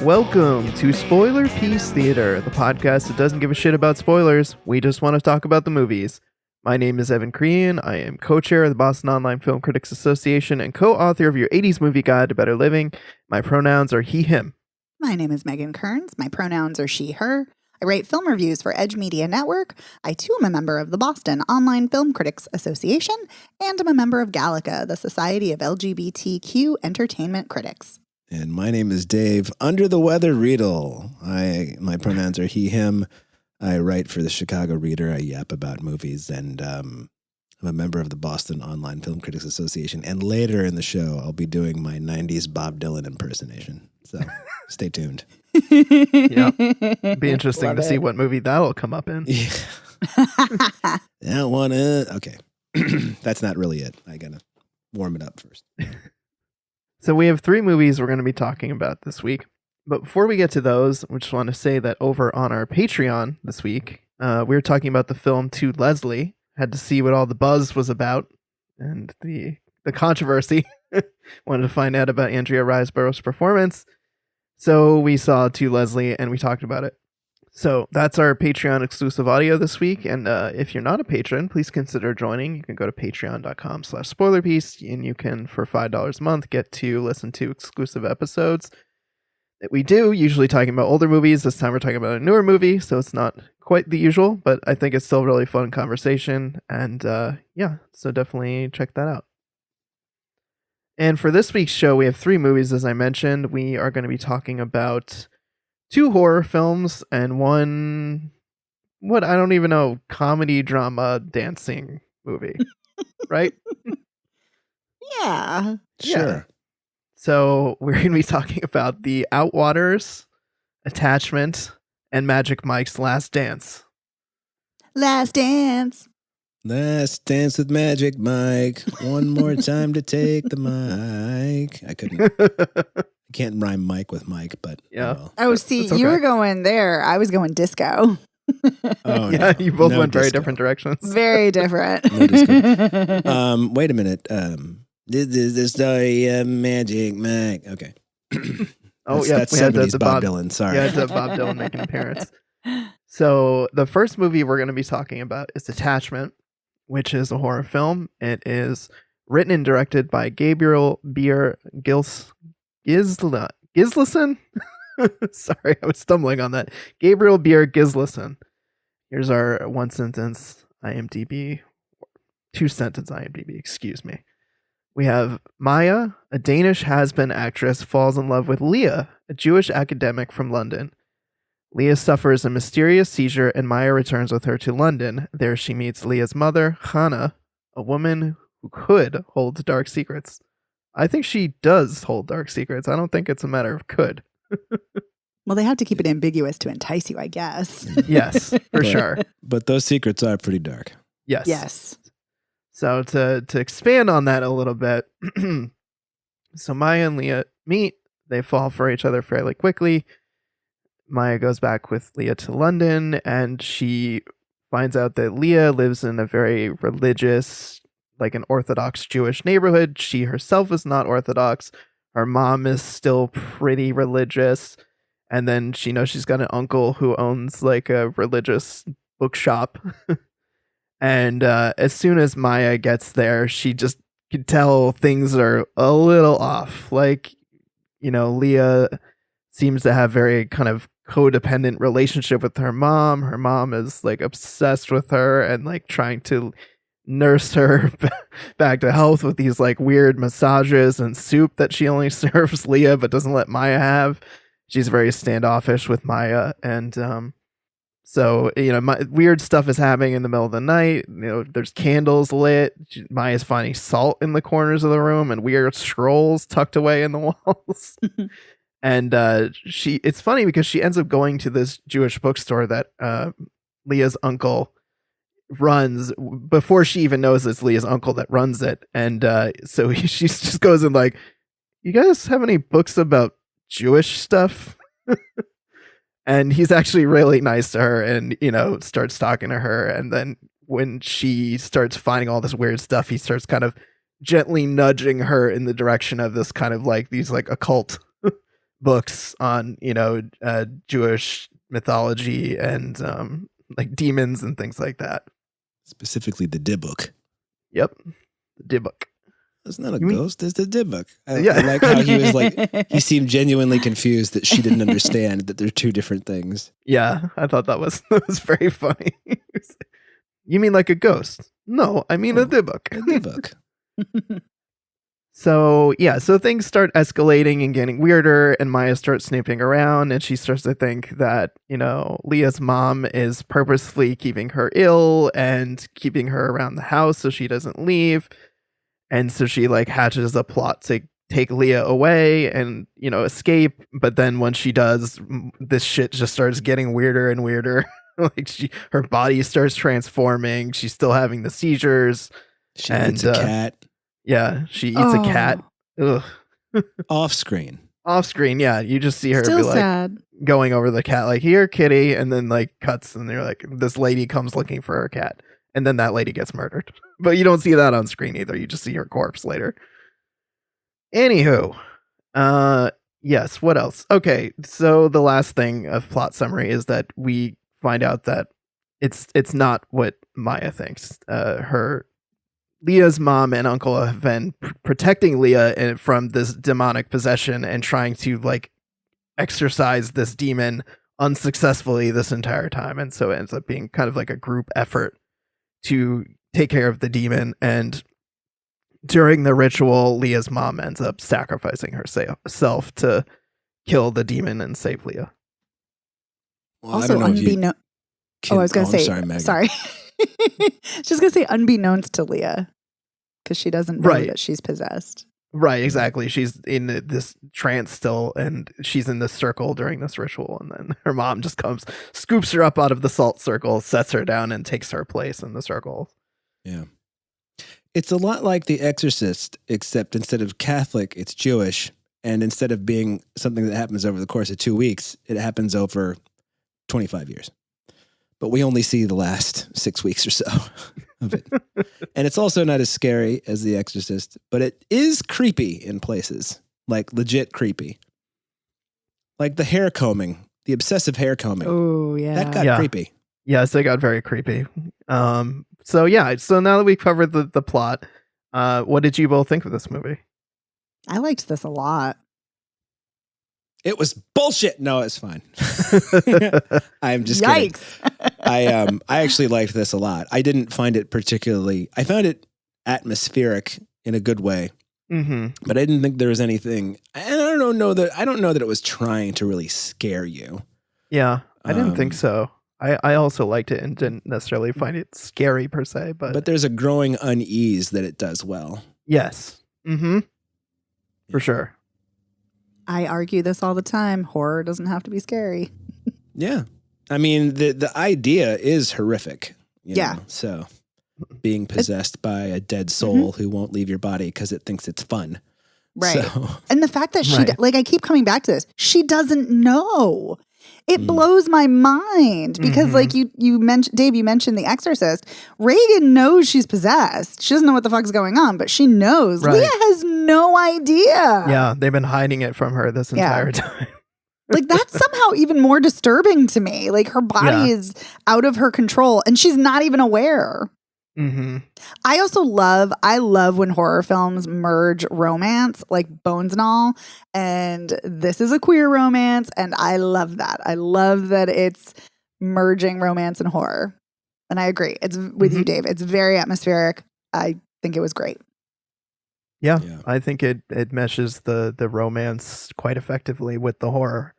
Welcome to Spoiler Peace Theater, the podcast that doesn't give a shit about spoilers. We just want to talk about the movies. My name is Evan Crean. I am co-chair of the Boston Online Film Critics Association and co-author of your 80s Movie Guide to Better Living. My pronouns are he, him. My name is Megan Kearns. My pronouns are she, her. I write film reviews for Edge Media Network. I too am a member of the Boston Online Film Critics Association, and I'm a member of Gallica, the Society of LGBTQ Entertainment Critics. And my name is Dave Under the Weather Riedel. My pronouns are he, him. I write for the Chicago Reader. I yap about movies, and I'm a member of the Boston Online Film Critics Association. And later in the show, I'll be doing my 90s Bob Dylan impersonation. So stay tuned. Yeah. Be interesting to see what movie that'll come up in. Yeah. Okay. That's not really it. I gotta warm it up first. So we have 3 movies we're going to be talking about this week. But before we get to those, we just want to say that over on our Patreon this week, we were talking about the film To Leslie. Had to see what all the buzz was about and the controversy. Wanted to find out about Andrea Riseborough's performance. So we saw To Leslie and we talked about it. So that's our Patreon exclusive audio this week. And if you're not a patron, please consider joining. You can go to patreon.com/spoilerpiece and you can, for $5 a month, get to listen to exclusive episodes that we do, usually talking about older movies. This time we're talking about a newer movie, so it's not quite the usual, but I think it's still a really fun conversation. And so definitely check that out. And for this week's show, we have 3 movies, as I mentioned. We are going to be talking about 2 horror films and 1, I don't even know, comedy, drama, dancing movie, right? Yeah. Sure. Yeah. So we're going to be talking about the Outwaters, Attachment, and Magic Mike's Last Dance. Last Dance. Last Dance with Magic Mike. One more time to take the mic. I can't rhyme Mike with Mike, but Yeah. Oh, see, That's okay. you were going there. I was going disco. Oh, Yeah, no. you both No went very disco. different directions. Very different. No disco. Wait a minute. This is the story of Magic Mike. Okay. Oh, That's we had 70s Bob Dylan. Sorry. Yeah, the Bob Dylan making an appearance. So the first movie we're going to be talking about is Attachment, which is a horror film. It is written and directed by Gabriel Beer Gislason. Sorry, I was stumbling on that. Gabriel Beer Gislason. Here's our 1-sentence IMDb, 2-sentence IMDb, excuse me. We have Maya, a Danish has-been actress, falls in love with Leah, a Jewish academic from London. Leah suffers a mysterious seizure and Maya returns with her to London. There she meets Leah's mother, Hannah, a woman who could hold dark secrets. I think she does hold dark secrets. I don't think it's a matter of could. Well, they have to keep it ambiguous to entice you, I guess. Yes, for sure. But those secrets are pretty dark. Yes. Yes. So to expand on that a little bit, so Maya and Leah meet. They fall for each other fairly quickly. Maya goes back with Leah to London, and she finds out that Leah lives in a very religious, like an Orthodox Jewish neighborhood. She herself is not Orthodox. Her mom is still pretty religious. And then she knows she's got an uncle who owns like a religious bookshop. And as soon as Maya gets there, she just can tell things are a little off. Like, Leah seems to have very kind of codependent relationship with her mom. Her mom is like obsessed with her and like trying to nurse her back to health with these like weird massages and soup that she only serves Leah but doesn't let Maya have. She's very standoffish with Maya, and so weird stuff is happening in the middle of the night. There's candles lit. Maya's finding salt in the corners of the room and weird scrolls tucked away in the walls. And it's funny because she ends up going to this Jewish bookstore that Leah's uncle runs before she even knows it's Leah's uncle that runs it. And so she just goes in like, you guys have any books about Jewish stuff? And he's actually really nice to her and, starts talking to her. And then when she starts finding all this weird stuff, he starts kind of gently nudging her in the direction of this kind of like these like occult books on, Jewish mythology and like demons and things like that. Specifically the Dybbuk. Yep. The Dybbuk. It's not a You mean- ghost, it's the Dybbuk. I Yeah. like how he was like, he seemed genuinely confused that she didn't understand that they're two different things. Yeah, I thought that was very funny. You mean like a ghost? No, I mean a Dybbuk. A Dybbuk. So things start escalating and getting weirder, and Maya starts snooping around, and she starts to think that, Leah's mom is purposefully keeping her ill and keeping her around the house so she doesn't leave. And so she like hatches a plot to take Leah away and, escape. But then when she does, this shit just starts getting weirder and weirder. Like her body starts transforming. She's still having the seizures. She eats a cat. Yeah, she eats a cat. Ugh. Off screen. Off screen, yeah. You just see her Still be like sad. going over the cat, like, here, kitty, and then like cuts, and they're like, this lady comes looking for her cat, and then that lady gets murdered. But you don't see that on screen either. You just see her corpse later. Anywho, yes. What else? Okay, so the last thing of plot summary is that we find out that it's not what Maya thinks. Leah's mom and uncle have been protecting Leah from this demonic possession and trying to like exorcise this demon unsuccessfully this entire time. And so it ends up being kind of like a group effort to take care of the demon. And during the ritual, Leah's mom ends up sacrificing herself to kill the demon and save Leah. Well, Also, unbeknownst. Oh, I was going to say, sorry, Megan. sorry. Just going to say unbeknownst to Leah because she doesn't know Right. that she's possessed. Right, exactly. She's in this trance still, and she's in this circle during this ritual, and then her mom just comes, scoops her up out of the salt circle, sets her down, and takes her place in the circle. Yeah. It's a lot like The Exorcist, except instead of Catholic, it's Jewish. And instead of being something that happens over the course of 2 weeks, it happens over 25 years. But we only see the last 6 weeks or so of it. And it's also not as scary as The Exorcist, but it is creepy in places, like legit creepy. Like the hair combing, the obsessive hair combing. Oh, yeah. That got Yeah. creepy. Yes, it got very creepy. So now that we've covered the plot, what did you both think of this movie? I liked this a lot. It was bullshit. No, it's fine. I'm just kidding. Yikes. I actually liked this a lot. I didn't find it particularly, I found it atmospheric in a good way, Mm-hmm. but I didn't think there was anything, and I don't know that it was trying to really scare you. Yeah, I didn't think Um, so. I also liked it and didn't necessarily find it scary per se, But there's a growing unease that it does well. yes. Mm-hmm. For sure. I argue this all the time. Horror doesn't have to be scary. Yeah. I mean, the idea is horrific. Yeah. know, so being possessed by a dead soul who won't leave your body because it thinks it's fun. Right. So, And the fact that she, Right. like, I keep coming back to this, she doesn't know. It blows my mind because, like, you mentioned, Dave, you mentioned The Exorcist. Reagan knows she's possessed. She doesn't know what the fuck's going on, but she knows. Right. Leah has no idea. Yeah, they've been hiding it from her this Yeah. entire time. Like, that's somehow even more disturbing to me. Like, her body is out of her control and she's not even aware. Mm-hmm. I also love when horror films merge romance, like Bones and all. And this is a queer romance, and I love that. I love that it's merging romance and horror. And I agree. It's with you, Dave. It's very atmospheric. I think it was great. Yeah, Yeah. I think it meshes the romance quite effectively with the horror.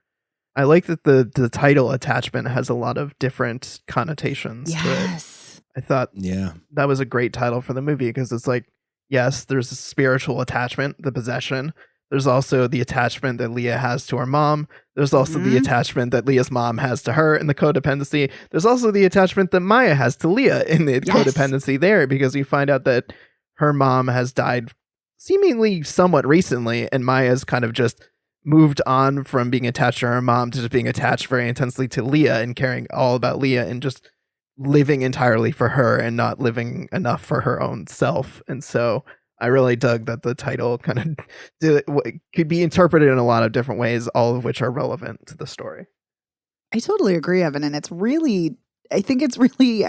I like that the title attachment has a lot of different connotations to it. Yes. I thought yeah. that was a great title for the movie because it's like, yes, there's a spiritual attachment, the possession. There's also the attachment that Leah has to her mom. There's also the attachment that Leah's mom has to her in the codependency. There's also the attachment that Maya has to Leah in the codependency there, because we find out that her mom has died seemingly somewhat recently, and Maya's kind of just moved on from being attached to her mom to just being attached very intensely to Leah and caring all about Leah and just living entirely for her and not living enough for her own self. And so I really dug that the title kind of could be interpreted in a lot of different ways, all of which are relevant to the story. I totally agree, Evan. And I think it's really,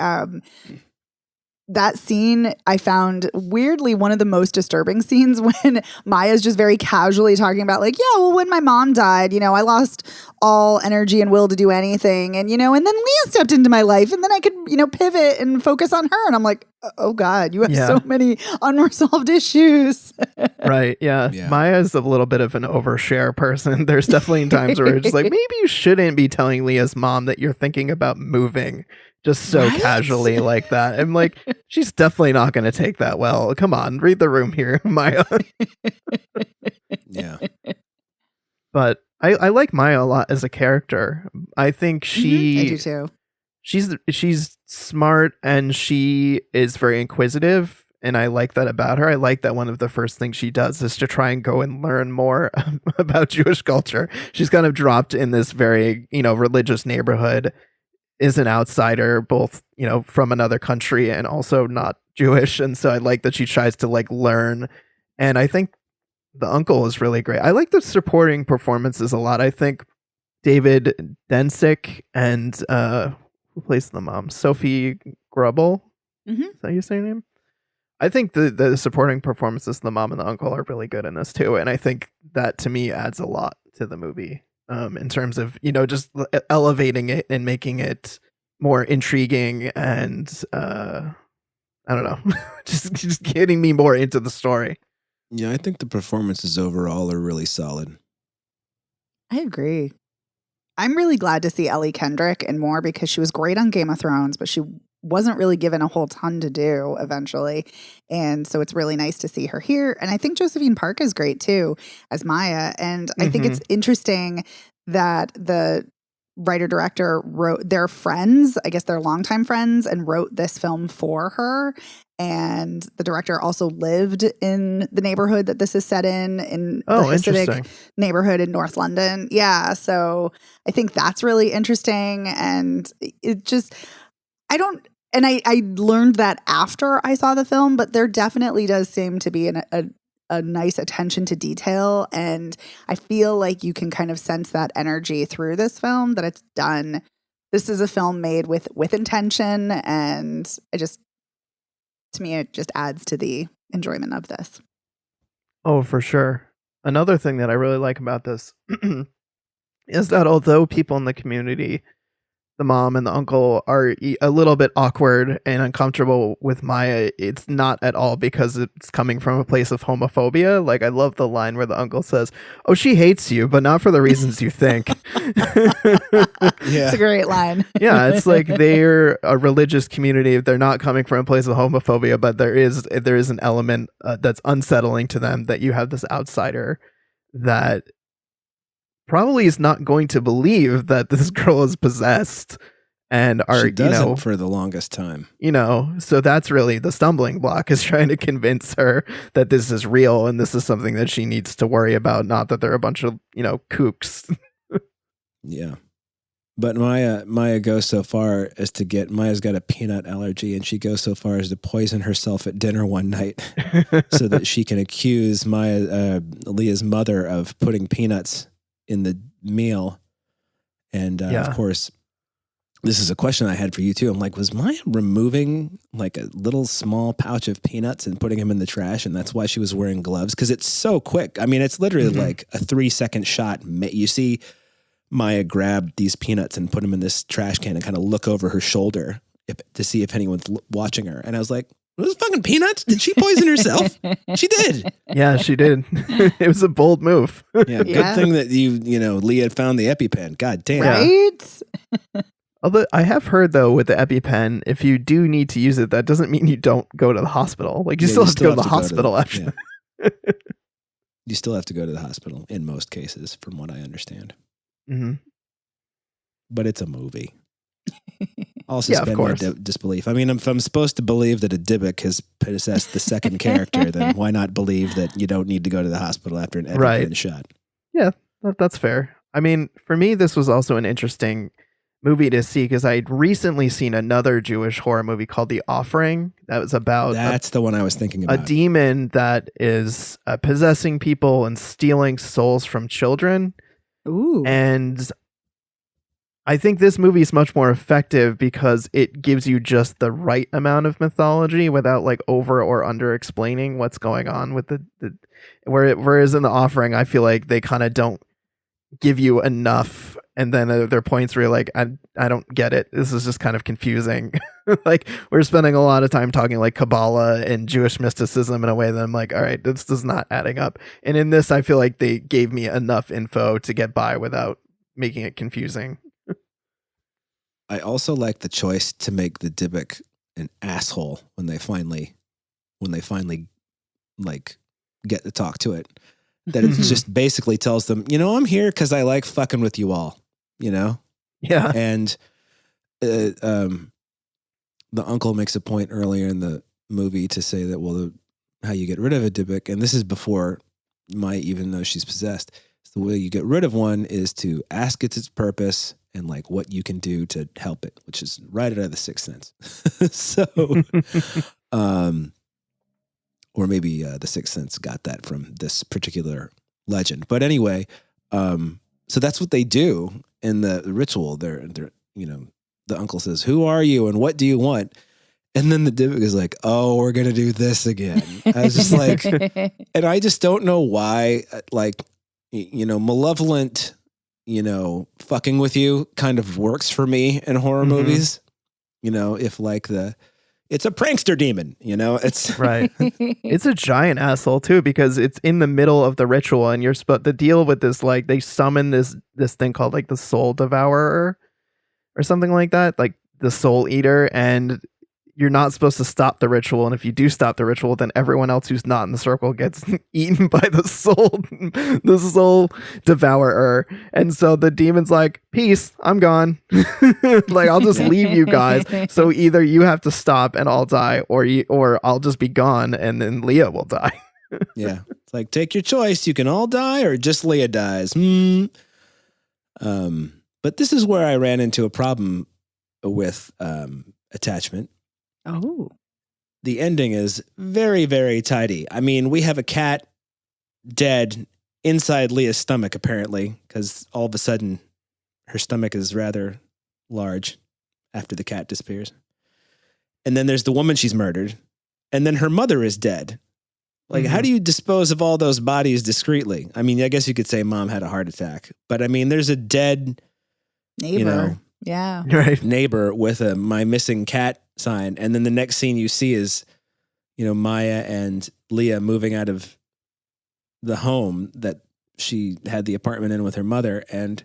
that scene I found weirdly one of the most disturbing scenes when Maya's just very casually talking about like, yeah, well, when my mom died, I lost all energy and will to do anything. And, and then Leah stepped into my life and then I could, pivot and focus on her. And I'm like, oh God, you have so many unresolved issues. Right. Yeah. Maya's a little bit of an overshare person. There's definitely times where it's like, maybe you shouldn't be telling Leah's mom that you're thinking about moving. Just so casually like that. I'm like, she's definitely not going to take that well. Come on, read the room here, Maya. Yeah. But I like Maya a lot as a character. I think I do too. She's smart and she is very inquisitive. And I like that about her. I like that one of the first things she does is to try and go and learn more about Jewish culture. She's kind of dropped in this very, religious neighborhood, is an outsider, both, from another country and also not Jewish. And so I like that she tries to like learn. And I think the uncle is really great. I like the supporting performances a lot. I think David Densick and who plays the mom? Sophie Grubble. Mm-hmm. Is that you say her name? I think the supporting performances, the mom and the uncle, are really good in this too. And I think that to me adds a lot to the movie. In terms of, just elevating it and making it more intriguing and, I don't know, just getting me more into the story. Yeah, I think the performances overall are really solid. I agree. I'm really glad to see Ellie Kendrick and more because she was great on Game of Thrones, but she wasn't really given a whole ton to do eventually. And so it's really nice to see her here. And I think Josephine Park is great too as Maya. And I think it's interesting that the writer-director wrote their friends, I guess they're longtime friends, and wrote this film for her. And the director also lived in the neighborhood that this is set in the Hasidic neighborhood in North London. Yeah. So I think that's really interesting. And it just... I learned that after I saw the film, but there definitely does seem to be a nice attention to detail. And I feel like you can kind of sense that energy through this film, that it's done. This is a film made with intention. And to me, it just adds to the enjoyment of this. Oh, for sure. Another thing that I really like about this is that although people in the community, the mom and the uncle, are a little bit awkward and uncomfortable with Maya, it's not at all because it's coming from a place of homophobia. Like, I love the line where the uncle says, "Oh, she hates you, but not for the reasons you think." It's a great line. Yeah, it's like they're a religious community. They're not coming from a place of homophobia, but there is an element that's unsettling to them, that you have this outsider that probably is not going to believe that this girl is possessed, and she doesn't for the longest time. So that's really the stumbling block, is trying to convince her that this is real and this is something that she needs to worry about, not that they're a bunch of, kooks. Yeah. But Maya goes so far as to Maya's got a peanut allergy, and she goes so far as to poison herself at dinner one night so that she can accuse Leah's mother of putting peanuts in the meal. And of course, this is a question I had for you too. I'm like, was Maya removing like a little small pouch of peanuts and putting them in the trash, and that's why she was wearing gloves? Because it's so quick. I mean, it's literally like a 3-second shot. You see Maya grab these peanuts and put them in this trash can and kind of look over her shoulder to see if anyone's watching her. And I was like, those fucking peanuts? Did she poison herself? She did. Yeah, she did. It was a bold move. Yeah, good thing that Leah found the EpiPen. God damn. Right? Although I have heard, though, with the EpiPen, if you do need to use it, that doesn't mean you don't go to the hospital. Like, you still have to go to the hospital after. Yeah. You still have to go to the hospital in most cases, from what I understand. Mm-hmm. But it's a movie. I'll suspend my disbelief. I mean, if I'm supposed to believe that a Dybbuk has possessed the second character, then why not believe that you don't need to go to the hospital after an EpiPen shot? Yeah, that's fair. I mean, for me, this was also an interesting movie to see because I'd recently seen another Jewish horror movie called The Offering that was about That's the one I was thinking a about. demon that is possessing people and stealing souls from children. Ooh. And I think this movie is much more effective because it gives you just the right amount of mythology without like over or under explaining what's going on with whereas in The Offering, I feel like they kind of don't give you enough, and then there are points where you're like, I don't get it. This is just kind of confusing. Like we're spending a lot of time talking like Kabbalah and Jewish mysticism in a way that I'm like, all right, this is not adding up. And in this, I feel like they gave me enough info to get by without making it confusing. I also like the choice to make the Dybbuk an asshole when they finally like get to talk to it. That it just basically tells them, I'm here because I like fucking with you all, Yeah. And the uncle makes a point earlier in the movie to say that, well, how you get rid of a Dybbuk, and this is before Maya even knows she's possessed. The way you get rid of one is to ask it its purpose and like what you can do to help it, which is right out of The Sixth Sense. So, or maybe The Sixth Sense got that from this particular legend. But anyway, so that's what they do in the ritual. They're the uncle says, "Who are you and what do you want?" And then the Dybbuk is like, "Oh, we're gonna do this again." I was just like, and I just don't know why, like, malevolent, fucking with you kind of works for me in horror movies. If like it's a prankster demon, it's right. It's a giant asshole too, because it's in the middle of the ritual and you're supposed to deal with this, like they summon this thing called like the soul devourer or something like that, like the soul eater, and you're not supposed to stop the ritual. And if you do stop the ritual, then everyone else who's not in the circle gets eaten by the soul devourer. And so the demon's like, peace, I'm gone. Like, I'll just leave you guys. So either you have to stop and I'll die, or I'll just be gone and then Leah will die. Yeah. It's like, take your choice. You can all die or just Leah dies. But this is where I ran into a problem with attachment. Oh. The ending is very, very tidy. I mean, we have a cat dead inside Leah's stomach, apparently, because all of a sudden her stomach is rather large after the cat disappears. And then there's the woman she's murdered. And then her mother is dead. Like, how do you dispose of all those bodies discreetly? I mean, I guess you could say mom had a heart attack. But, I mean, there's a dead neighbor. Yeah. Right. Neighbor with a "my missing cat" sign. And then the next scene you see is, Maya and Leah moving out of the home that she had the apartment in with her mother. And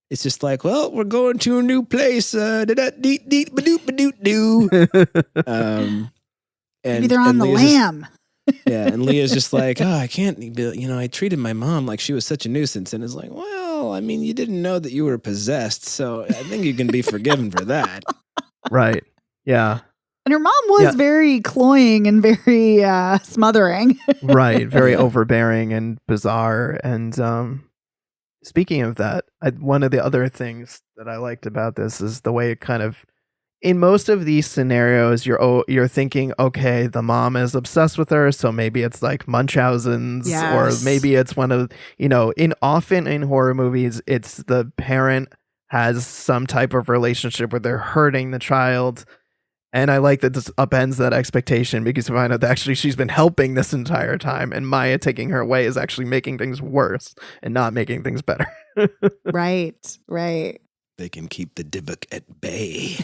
it's just like, well, we're going to a new place. And Maybe they're on the lam. Yeah, and Leah's just like, oh, I can't, I treated my mom like she was such a nuisance. And it's like, well, I mean, you didn't know that you were possessed, so I think you can be forgiven for that. Right. Yeah. And her mom was very cloying and very smothering. Right. Very overbearing and bizarre. And speaking of that, one of the other things that I liked about this is the way it kind of, in most of these scenarios, you're thinking, okay, the mom is obsessed with her, so maybe it's like Munchausen's, or maybe it's one of, often in horror movies, it's the parent has some type of relationship where they're hurting the child. And I like that this upends that expectation, because you find out that actually she's been helping this entire time, and Maya taking her away is actually making things worse and not making things better. Right. They can keep the Dybbuk at bay.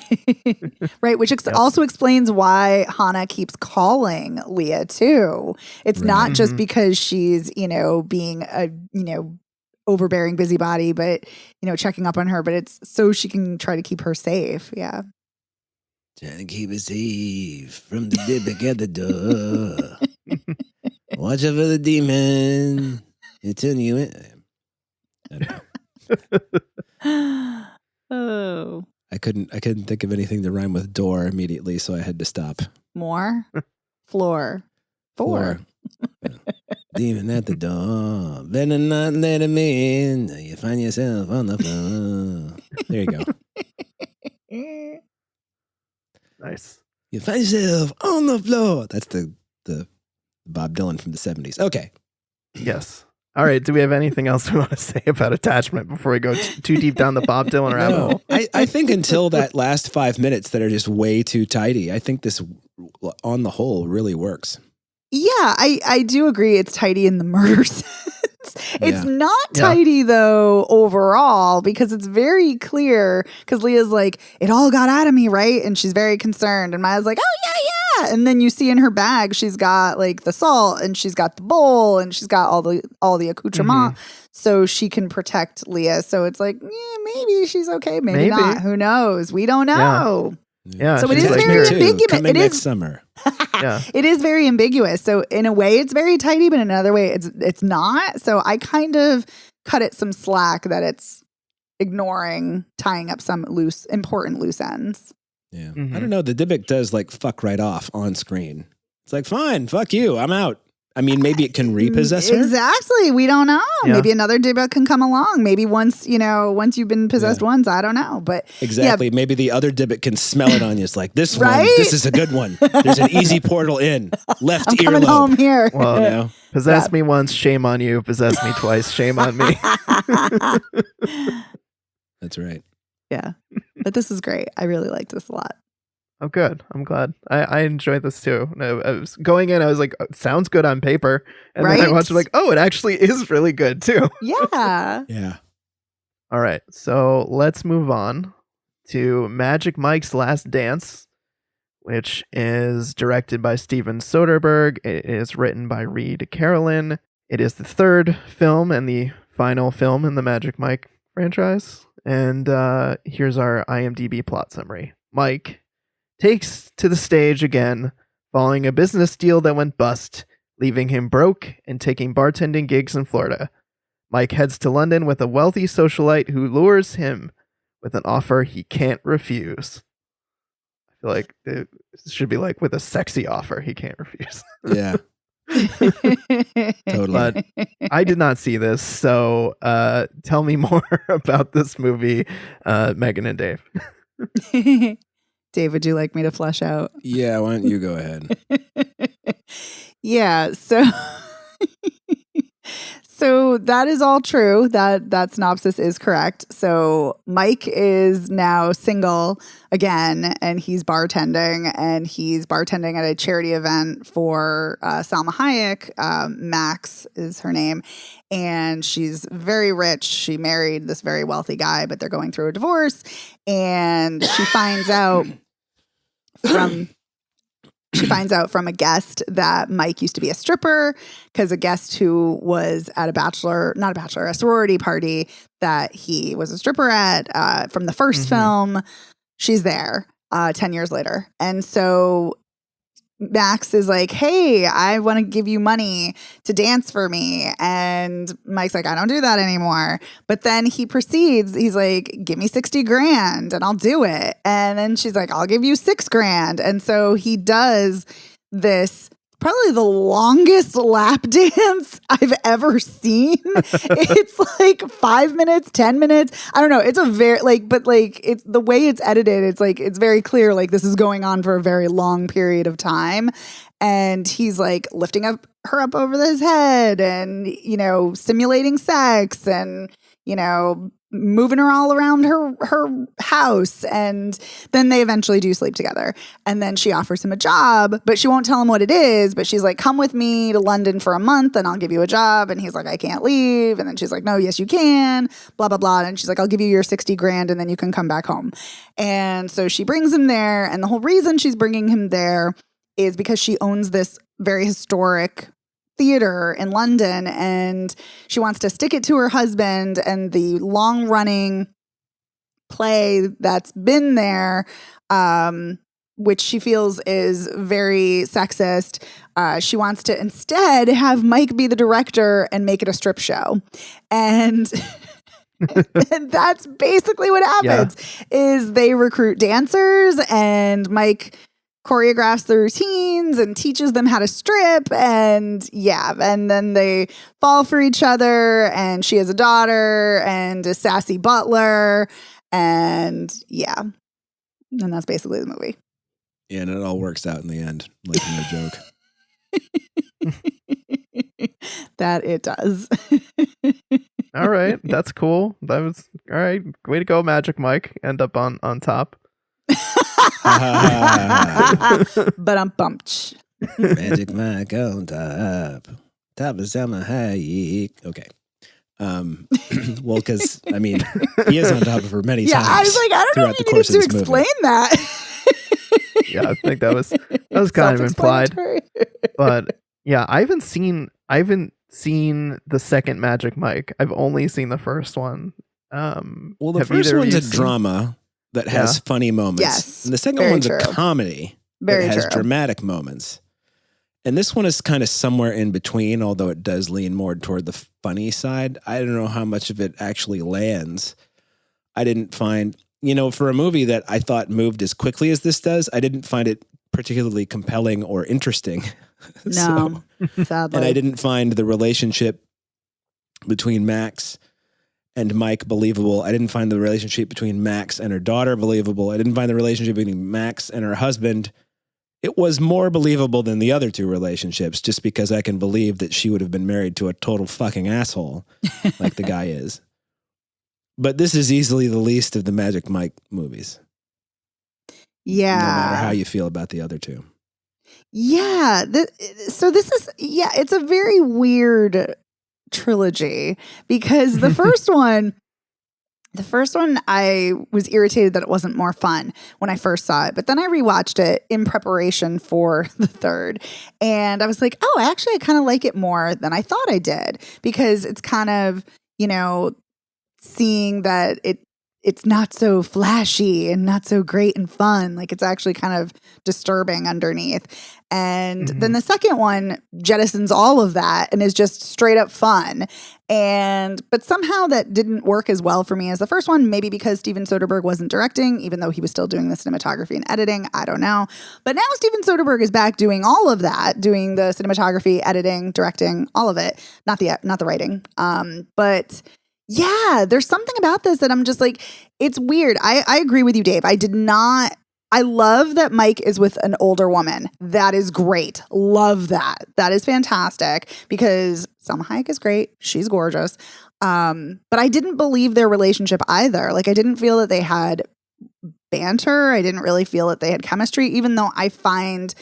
Right, which also explains why Hannah keeps calling Leah too. It's not just because she's, being a, overbearing busybody, but, checking up on her, but it's so she can try to keep her safe. Yeah. Trying to keep it safe from the Dybbuk at the door. Watch out for the demon. It's in you. I don't know. Oh. I couldn't think of anything to rhyme with door immediately, so I had to stop. More? Floor. Four. Demon at the door. Better not let him in. You find yourself on the floor. There you go. Nice. You find yourself on the floor. That's the Bob Dylan from the 70s. Okay. Yes. All right. Do we have anything else we want to say about attachment before we go too deep down the Bob Dylan rabbit hole? I think until that last 5 minutes that are just way too tidy, I think this, on the whole, really works. Yeah, I do agree it's tidy in the murder sense. It's Yeah. not tidy, though, overall, because it's very clear, because Leah's like, it all got out of me, right? And she's very concerned. And Maya's like, oh, yeah. And then you see in her bag, she's got like the salt and she's got the bowl and she's got all the accoutrement so she can protect Leah. So it's like, maybe she's okay, maybe not. Who knows? We don't know. Yeah. So it she's is like, very "Here." ambiguous. Coming next summer. Yeah. It is very ambiguous. So in a way, it's very tidy, but in another way, it's not. So I kind of cut it some slack that it's ignoring tying up some important loose ends. Yeah. I don't know. The Dybbuk does like fuck right off on screen. It's like, fine, fuck you. I'm out. I mean, maybe it can repossess her. Exactly. We don't know. Yeah. Maybe another Dybbuk can come along. Maybe once you've been possessed once, I don't know. But exactly. Maybe the other Dybbuk can smell it on you. It's like, this one, Right? this is a good one. There's an easy portal in. Left I'm earlobe. coming home here. Well, You know? possess me once, shame on you. Possess me twice, shame on me. That's right. Yeah. But this is great. I really liked this a lot. Oh, good. I'm glad. I enjoyed this too. I was going in, I was like, sounds good on paper. And then I Right? watched it like, oh, it actually is really good too. Yeah. Yeah. All right. So let's move on to Magic Mike's Last Dance, which is directed by Steven Soderbergh. It is written by Reed Carolyn. It is the third film and the final film in the Magic Mike franchise. And here's our IMDb plot summary. Mike takes to the stage again, following a business deal that went bust, leaving him broke and taking bartending gigs in Florida. Mike heads to London with a wealthy socialite who lures him with an offer he can't refuse. I feel like it should be like with a sexy offer he can't refuse. Yeah. Totally. But I did not see this, so tell me more about this movie, Megan and Dave. Dave, would you like me to flesh out? Yeah. Why don't you go ahead? Yeah, so that is all true. That synopsis is correct. So Mike is now single again, and he's bartending at a charity event for Salma Hayek. Max is her name, and she's very rich. She married this very wealthy guy, but they're going through a divorce, and she finds out from a guest that Mike used to be a stripper, because a guest who was at a sorority party that he was a stripper at from the first film, she's there 10 years later. And so Max is like, hey, I want to give you money to dance for me. And Mike's like, I don't do that anymore. But then he proceeds, he's like, give me 60 grand and I'll do it. And then she's like, I'll give you 6 grand. And so he does this, probably the longest lap dance I've ever seen. It's like 5 minutes, 10 minutes. I don't know. It's a very it's the way it's edited. It's like, it's very clear. Like this is going on for a very long period of time. And he's like lifting her up over his head and, simulating sex and, moving her all around her house. And then they eventually do sleep together. And then she offers him a job, but she won't tell him what it is. But she's like, come with me to London for a month and I'll give you a job. And he's like, I can't leave. And then she's like, no, yes, you can, blah, blah, blah. And she's like, I'll give you your 60 grand and then you can come back home. And so she brings him there. And the whole reason she's bringing him there is because she owns this very historic theater in London, and she wants to stick it to her husband, and the long-running play that's been there, which she feels is very sexist, she wants to instead have Mike be the director and make it a strip show. And and that's basically what happens, is they recruit dancers and Mike choreographs the routines and teaches them how to strip, and then they fall for each other, and she has a daughter and a sassy butler, and that's basically the movie. Yeah, and it all works out in the end, like no joke. That it does. All right, that's cool. That was all right. Way to go, Magic Mike. End up on top. But I'm bumped. Magic Mike on top. Top of Selma Hayek. Okay. Well, because I mean, he is on top of her many times. I was like, I don't know if you needed to explain that. Yeah, I think that was kind of implied. But yeah, I haven't seen the second Magic Mike. I've only seen the first one. Well, the first one's a drama that has funny moments. Yes, and the second one's a comedy that has dramatic moments. And this one is kind of somewhere in between, although it does lean more toward the funny side. I don't know how much of it actually lands. I didn't find, for a movie that I thought moved as quickly as this does, I didn't find it particularly compelling or interesting. No, sadly. And I didn't find the relationship between Max and Mike believable. I didn't find the relationship between Max and her daughter believable. I didn't find the relationship between Max and her husband. It was more believable than the other two relationships, just because I can believe that she would have been married to a total fucking asshole like the guy is. But this is easily the least of the Magic Mike movies. Yeah. No matter how you feel about the other two. Yeah. So this is, it's a very weird trilogy because the first one, I was irritated that it wasn't more fun when I first saw it. But then I rewatched it in preparation for the third. And I was like, oh, I kind of like it more than I thought I did. Because it's kind of, seeing that it's not so flashy and not so great and fun. Like it's actually kind of disturbing underneath. And then the second one jettisons all of that and is just straight up fun. But somehow that didn't work as well for me as the first one, maybe because Steven Soderbergh wasn't directing, even though he was still doing the cinematography and editing. I don't know. But now Steven Soderbergh is back doing all of that, doing the cinematography, editing, directing, all of it. Not the writing. But yeah, there's something about this that I'm just like, it's weird. I agree with you, Dave. I love that Mike is with an older woman. That is great. Love that. That is fantastic because Salma Hayek is great. She's gorgeous. But I didn't believe their relationship either. Like I didn't feel that they had banter. I didn't really feel that they had chemistry, even though I find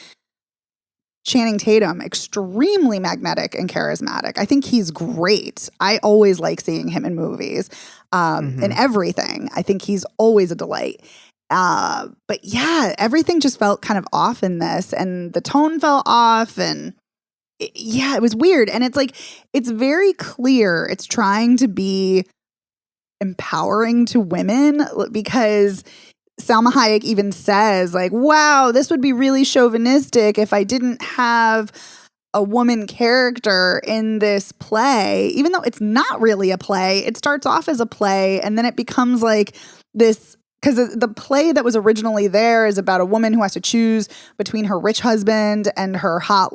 Channing Tatum extremely magnetic and charismatic. I think he's great. I always like seeing him in movies, in everything. I think he's always a delight. But yeah, everything just felt kind of off in this, and the tone fell off, and it was weird. And it's like, it's very clear it's trying to be empowering to women because Salma Hayek even says like, wow, this would be really chauvinistic if I didn't have a woman character in this play, even though it's not really a play. It starts off as a play and then it becomes like this, because the play that was originally there is about a woman who has to choose between her rich husband and her hot,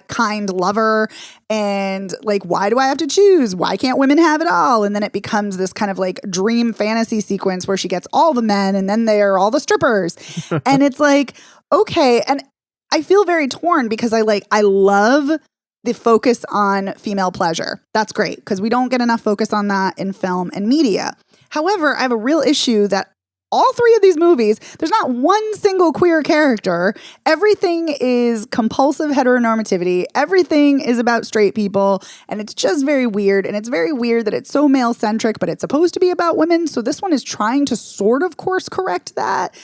kind lover. And like, why do I have to choose? Why can't women have it all? And then it becomes this kind of like dream fantasy sequence where she gets all the men and then they are all the strippers. And it's like, okay. And I feel very torn because I love the focus on female pleasure. That's great because we don't get enough focus on that in film and media. However, I have a real issue that all three of these movies, there's not one single queer character. Everything is compulsive heteronormativity. Everything is about straight people. And it's just very weird. And it's very weird that it's so male-centric, but it's supposed to be about women. So this one is trying to sort of course correct that.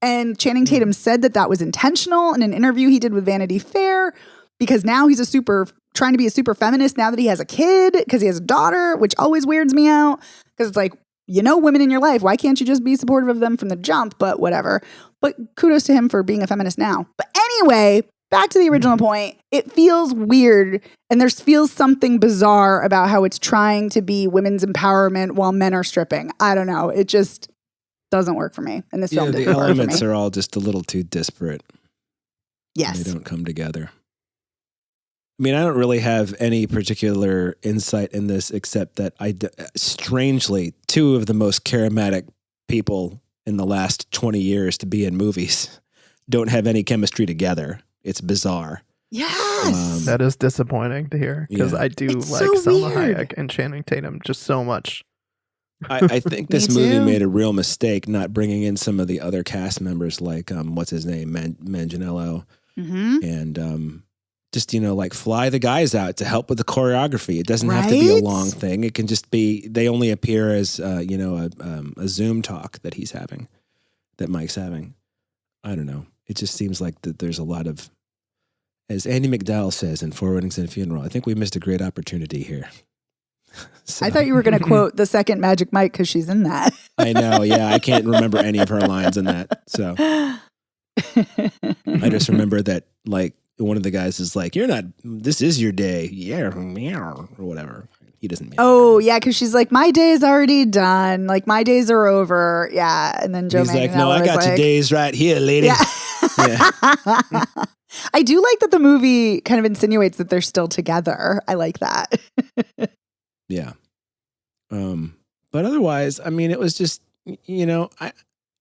And Channing Tatum said that was intentional in an interview he did with Vanity Fair, because now he's trying to be a super feminist now that he has a kid, because he has a daughter, which always weirds me out. Because it's like, women in your life, why can't you just be supportive of them from the jump? But whatever. But kudos to him for being a feminist now. But anyway, back to the original point. It feels weird and there feels something bizarre about how it's trying to be women's empowerment while men are stripping. I don't know. It just doesn't work for me. And this film didn't work for me. The elements are all just a little too disparate. Yes. They don't come together. I mean, I don't really have any particular insight in this, except that strangely, two of the most charismatic people in the last 20 years to be in movies don't have any chemistry together. It's bizarre. Yes. That is disappointing to hear because Yeah. I do It's like so Selma weird. Hayek and Channing Tatum just so much. I think this Me movie too. made a real mistake not bringing in some of the other cast members like what's his name, Manganiello, Mm-hmm. and just like fly the guys out to help with the choreography. It doesn't have to be a Right? long thing. It can just be they only appear as a Zoom talk that he's having, that Mike's having. I don't know. It just seems like that there's a lot of, as Andy McDowell says in Four Weddings and a Funeral, I think we missed a great opportunity here. So, I thought you were going to quote the second Magic Mike because she's in that. I know. Yeah, I can't remember any of her lines in that. So I just remember that like one of the guys is like, "You're not. This is your day." Yeah, meow, or whatever. He doesn't mean. Oh, yeah, because she's like, my day's already done. Like, my days are over. Yeah. And then Joe He's like, "No, Manganiello I is got your like, days right here, lady." Yeah. Yeah. I do like that the movie kind of insinuates that they're still together. I like that. Yeah. But otherwise, I mean, it was just, I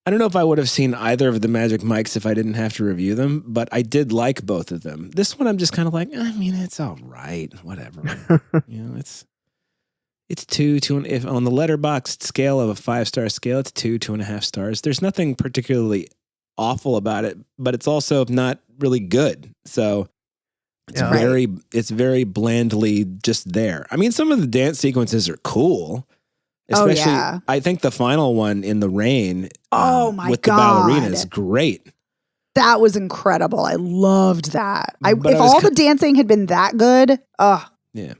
don't know if I would have seen either of the Magic Mikes if I didn't have to review them, but I did like both of them. This one, I'm just kind of like, I mean, it's all right, whatever. It's two, if on the Letterboxd scale of a 5-star scale, it's 2.5 stars. There's nothing particularly awful about it, but it's also not really good. So it's Yeah. it's very blandly just there. I mean, some of the dance sequences are cool. Especially, yeah. I think the final one in the rain Oh, my with God. the ballerina is great. That was incredible. I loved that. But If I was all the dancing had been that good, Yeah.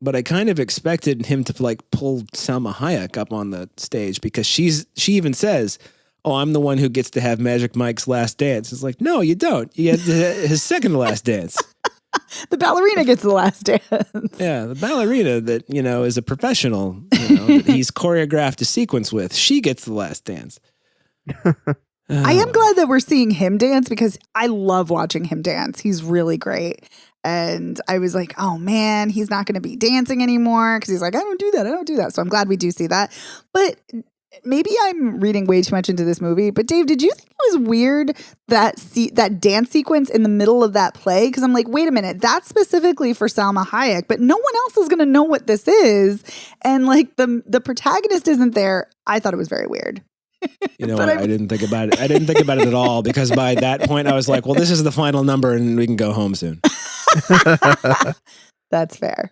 But I kind of expected him to like pull Salma Hayek up on the stage because she even says, "Oh, I'm the one who gets to have Magic Mike's last dance." It's like, no, you don't. You have his second last dance. the ballerina gets the last dance. Yeah, the ballerina that, is a professional, that he's choreographed a sequence with. She gets the last dance. I am glad that we're seeing him dance because I love watching him dance. He's really great. And I was like, oh man, he's not going to be dancing anymore because he's like, I don't do that. So I'm glad we do see that. But maybe I'm reading way too much into this movie. But Dave, did you think it was weird that dance sequence in the middle of that play? Because I'm like, wait a minute, that's specifically for Salma Hayek, but no one else is going to know what this is. And like the protagonist isn't there. I thought it was very weird. You know what? I didn't think about it. I didn't think about it at all because by that point I was like, well, this is the final number and we can go home soon. That's fair.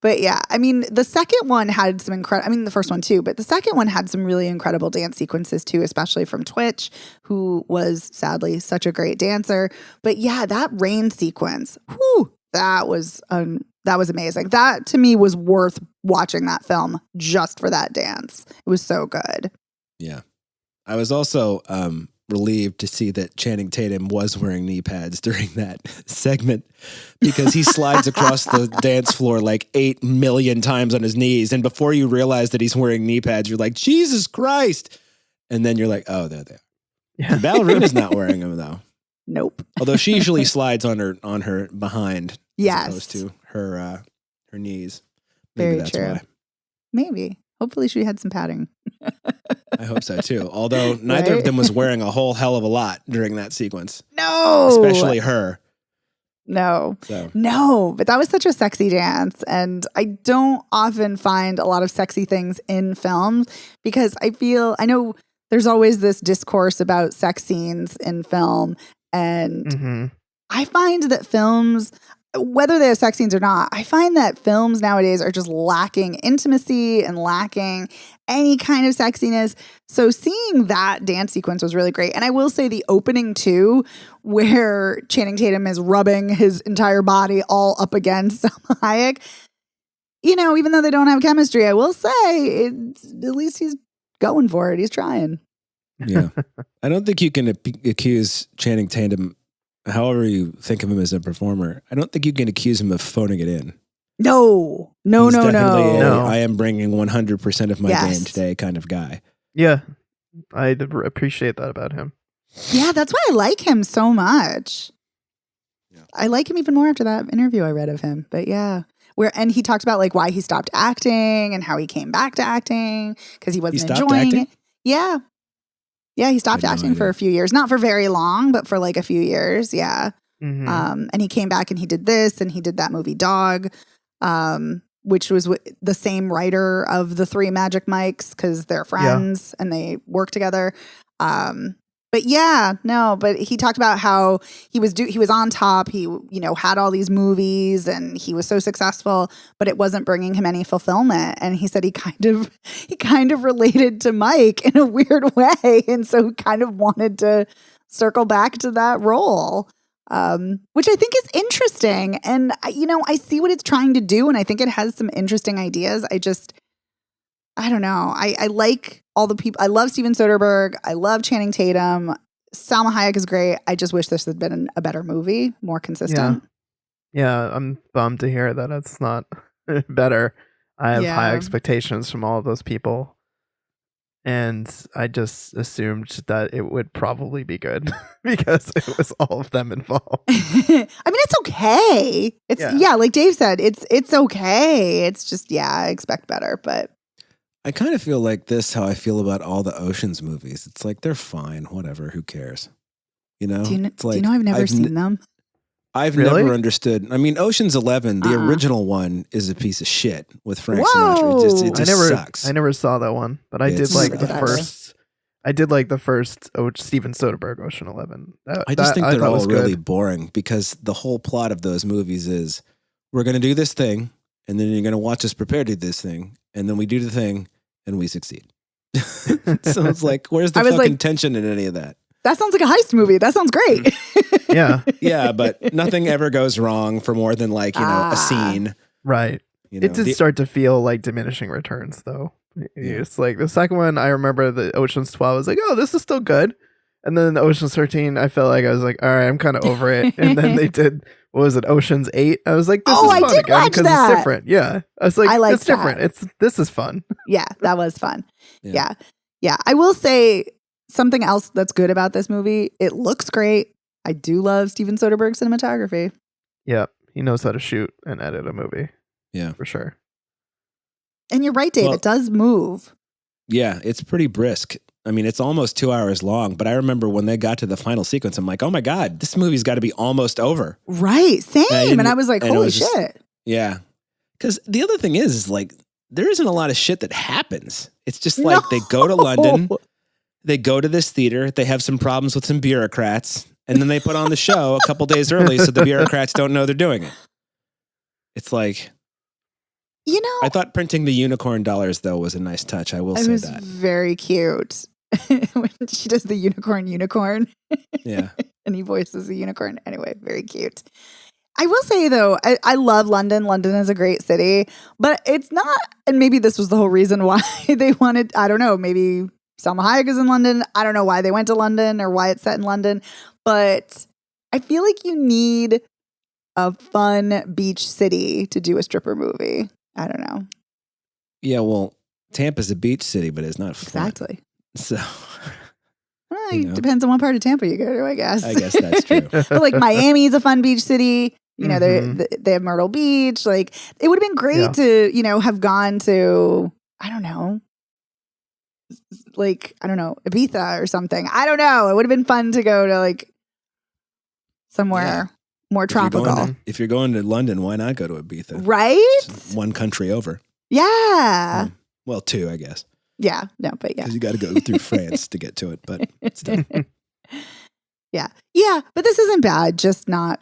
But yeah, I mean, the second one had some the first one too, but the second one had some really incredible dance sequences too, especially from Twitch, who was sadly such a great dancer. But yeah, that rain sequence, that was amazing. That to me was worth watching that film just for that dance. It was so good. Yeah. I was also relieved to see that Channing Tatum was wearing knee pads during that segment because he slides across the dance floor like 8 million times on his knees. And before you realize that he's wearing knee pads, you're like, Jesus Christ. And then you're like, oh, there they are. Yeah. The ballerina's not wearing them though. Nope. Although she usually slides on her behind Yes. as opposed to her knees. Very that's true. why. Maybe. Hopefully she had some padding. I hope so too. Although neither of them was wearing a whole hell of a lot during that sequence. No. Especially her. No. So. No, but that was such a sexy dance. And I don't often find a lot of sexy things in films because I know there's always this discourse about sex scenes in film. And I find that films, whether they have sex scenes or not, I find that films nowadays are just lacking intimacy and lacking any kind of sexiness. So seeing that dance sequence was really great. And I will say the opening too, where Channing Tatum is rubbing his entire body all up against Salma Hayek, even though they don't have chemistry, I will say at least he's going for it. He's trying. Yeah. I don't think you can accuse Channing Tatum, however you think of him as a performer, I don't think you can accuse him of phoning it in. No. He's definitely I am bringing 100% of my game today kind of guy. Yeah. I did appreciate that about him. Yeah, that's why I like him so much. Yeah. I like him even more after that interview I read of him. But yeah. And he talked about like why he stopped acting and how he came back to acting because he wasn't enjoying it. Yeah. Yeah, he stopped I had no acting for idea. a few years. Not for very long, but for like a few years. Yeah. Mhm. And he came back and he did this and he did that movie Dog, which was the same writer of the Three Magic Mikes because they're friends and they work together. But yeah, no, but he talked about how he was on top. He, had all these movies and he was so successful, but it wasn't bringing him any fulfillment. And he said he kind of related to Mike in a weird way. And so he kind of wanted to circle back to that role. Which I think is interesting. And, I see what it's trying to do. And I think it has some interesting ideas. I don't know. I like all the people. I love Steven Soderbergh. I love Channing Tatum. Salma Hayek is great. I just wish this had been a better movie, more consistent. Yeah, I'm bummed to hear that it's not better. I have high Yeah. expectations from all of those people. And I just assumed that it would probably be good because it was all of them involved. I mean, it's okay. It's like Dave said, it's okay. It's just, I expect better, but I kind of feel like how I feel about all the Oceans movies. It's like they're fine, whatever, who cares? do you It's like, know I've never seen them? I've Really? never understood. I mean, Ocean's 11, the original one, is a piece of shit with Frank Sinatra. It just sucks. I never saw that one, but I did It's- like Never the did either. first. I did like the first Steven Soderbergh Ocean 11. I just think they're thought all was really good. boring because the whole plot of those movies is we're going to do this thing, and then you're going to watch us prepare to do this thing, and then we do the thing, and we succeed. So it's like, where's the I was fucking like- tension in any of that? That sounds like a heist movie. That sounds great. Yeah, Yeah, but nothing ever goes wrong for more than like, a scene. right. You know, It did start to feel like diminishing returns, though. It's like the second one. I remember the Ocean's 12. I was like, oh, this is still good. And then Ocean's 13, I felt like I was like, all right, I'm kind of over it. And then they did, what was it, Ocean's 8? I was like, this is I fun did again watch because that. it's different. Yeah, I was like, I liked it's different. that. This is fun. Yeah, that was fun. Yeah. Yeah. I will say something else that's good about this movie. It looks great. I do love Steven Soderbergh's cinematography. Yeah, he knows how to shoot and edit a movie. Yeah. For sure. And you're right, Dave. Well- it does move. Yeah, it's pretty brisk. I mean, it's almost 2 hours long, but I remember when they got to the final sequence, I'm like, oh my God, this movie's got to be almost over. Right. Same. didn't- And I was like, and it holy was just- shit. Yeah. Because the other thing is like, there isn't a lot of shit that happens. It's just like they go to London, they go to this theater, they have some problems with some bureaucrats, and then they put on the show a couple days early so the bureaucrats don't know they're doing it. It's like, I thought printing the unicorn dollars, though, was a nice touch. I will it say was that. very cute. When she does the unicorn Yeah. and he voices the unicorn. Anyway, very cute. I will say though, I love London. London is a great city, but it's not, and maybe this was the whole reason why they wanted, I don't know, maybe Salma Hayek is in London. I don't know why they went to London or why it's set in London, but I feel like you need a fun beach city to do a stripper movie. I don't know. Yeah, well, Tampa's a beach city, but it's not fun. Exactly. So Well, You it know. depends on what part of Tampa you go to, I guess. I guess that's true. But like Miami is a fun beach city. You know, Mhm. they have Myrtle Beach. Like it would have been great Yeah. to, have gone to, I don't know, Ibiza or something. I don't know. It would have been fun to go to like somewhere more tropical. If you're going to London, why not go to Ibiza? Right? It's one country over. Yeah. Well, two, I guess. Yeah. No, but yeah. Because you got to go through France to get to it. But still. Yeah. Yeah. But this isn't bad. Just not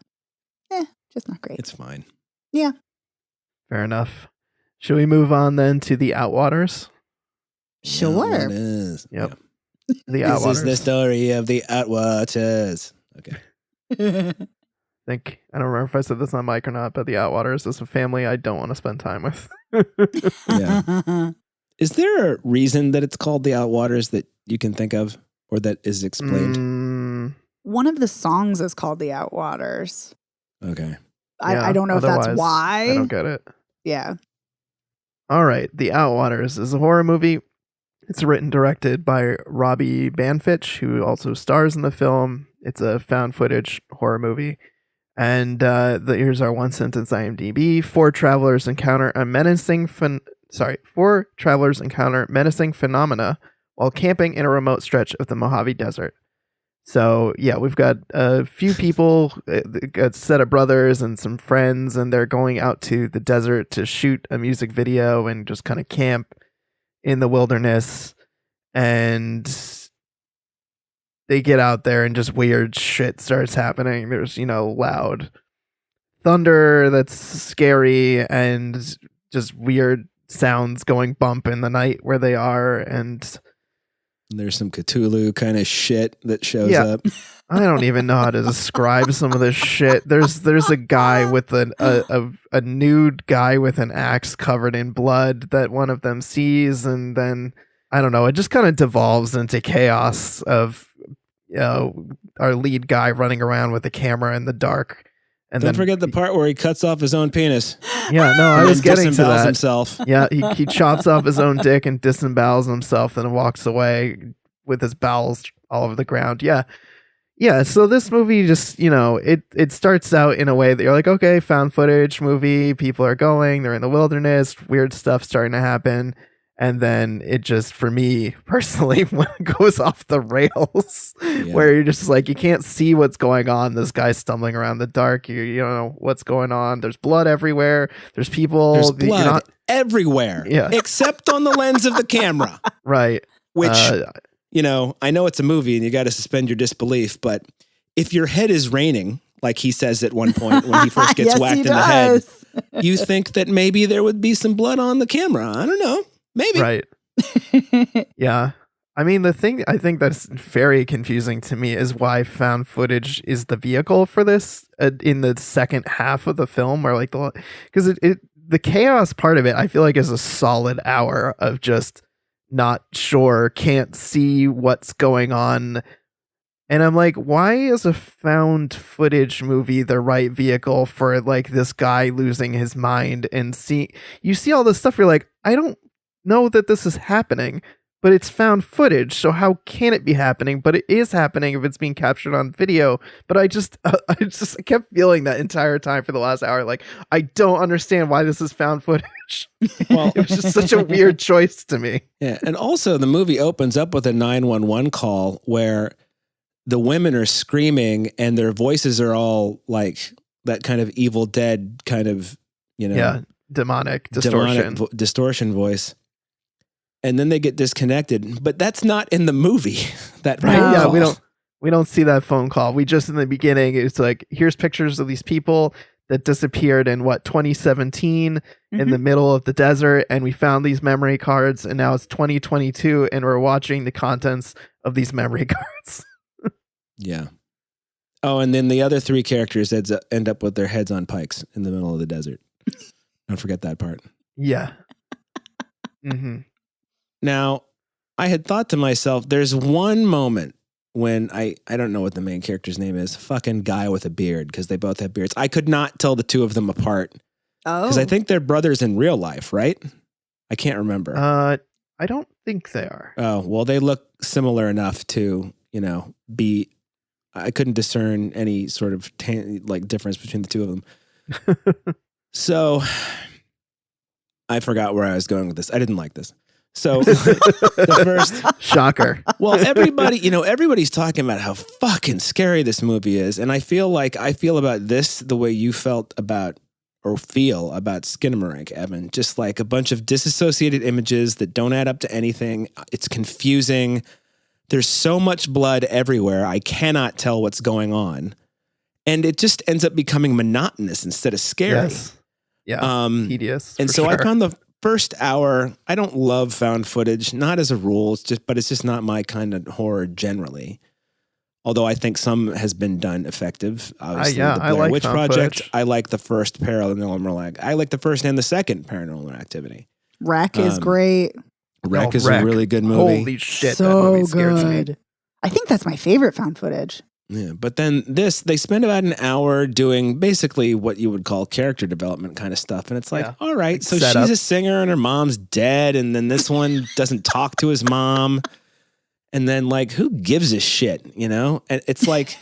great. It's fine. Fair enough. Should we move on then to the Outwaters? Sure. Yeah, it is. Yep. Yeah. The This Outwaters. is the story of the Outwaters. Okay. I don't remember if I said this on mic or not, but the Outwaters is a family I don't want to spend time with. Yeah. Is there a reason that it's called the Outwaters that you can think of or that is explained? One of the songs is called The Outwaters. Okay. I don't know if that's otherwise, why. I don't get it. Yeah. All right. The Outwaters is a horror movie. It's written and directed by Robbie Banfitch, who also stars in the film. It's a found footage horror movie. And here's our one sentence IMDb. Four travelers encounter menacing phenomena while camping in a remote stretch of the Mojave Desert. So yeah, we've got a few people, a set of brothers and some friends, and they're going out to the desert to shoot a music video and just kind of camp in the wilderness. And they get out there and just weird shit starts happening. There's, loud thunder that's scary and just weird sounds going bump in the night where they are. And there's some Cthulhu kind of shit that shows up. I don't even know how to describe some of this shit. There's a guy with a nude guy with an axe covered in blood that one of them sees, and then I don't know, it just kind of devolves into chaos of our lead guy running around with a camera in the dark. And Don't forget the part where he cuts off his own penis. Yeah, no, I was getting to that. Himself. Yeah, he chops off his own dick and disembowels himself and walks away with his bowels all over the ground. Yeah. So this movie just, it starts out in a way that you're like, okay, found footage movie. People are going, they're in the wilderness, weird stuff starting to happen. And then it just, for me personally, when it goes off the rails, where you're just like, you can't see what's going on. This guy's stumbling around the dark. You don't know what's going on. There's blood everywhere. There's people. There's blood everywhere. Yeah. Except on the lens of the camera. Right. Which, I know it's a movie and you got to suspend your disbelief, but if your head is raining, like he says at one point when he first gets whacked in the head, you think that maybe there would be some blood on the camera. I don't know. Maybe. Right. Yeah. I mean, the thing I think that's very confusing to me is why found footage is the vehicle for this in the second half of the film, where because the chaos part of it, I feel like is a solid hour of just not sure, can't see what's going on. And I'm like, why is a found footage movie the right vehicle for this guy losing his mind and you see all this stuff, you're like, I don't know that this is happening, but it's found footage, so how can it be happening? But it is happening if it's being captured on video. But I kept feeling that entire time for the last hour, like, I don't understand why this is found footage. Well, it was just such a weird choice to me. Yeah, and also the movie opens up with a 911 call where the women are screaming and their voices are all like that kind of Evil Dead kind of, demonic distortion voice. And then they get disconnected, but that's not in the movie. That right? No. Yeah, we don't see that phone call. We just in the beginning, it's like, here's pictures of these people that disappeared in 2017 in the middle of the desert, and we found these memory cards, and now it's 2022, and we're watching the contents of these memory cards. Yeah. Oh, and then the other three characters end up with their heads on pikes in the middle of the desert. Don't forget that part. Yeah. Mm-hmm. Now, I had thought to myself, there's one moment when I don't know what the main character's name is, fucking guy with a beard, because they both have beards. I could not tell the two of them apart. Oh. Because I think they're brothers in real life, right? I can't remember. I don't think they are. Oh, well, they look similar enough to, be... I couldn't discern any sort of difference between the two of them. So I forgot where I was going with this. I didn't like this. So the first shocker. Well, everybody's talking about how fucking scary this movie is. And I feel about this the way you feel about Skinamarink, Evan. Just like a bunch of disassociated images that don't add up to anything. It's confusing. There's so much blood everywhere. I cannot tell what's going on. And it just ends up becoming monotonous instead of scary. Yes. Yeah. Tedious. And so sure. I found the first hour, I don't love found footage, not as a rule, but it's just not my kind of horror generally. Although I think some has been done effective. Obviously, the Blair Witch Project. Footage. I like the first Paranormal. I like the first and the second Paranormal Activity. Wreck is great. Wreck is a really good movie. Holy shit, so that movie scares good. Me. I think that's my favorite found footage. Yeah, but then they spend about an hour doing basically what you would call character development kind of stuff. And it's like, all right, so she's a singer and her mom's dead. And then this one doesn't talk to his mom. And then who gives a shit, And it's like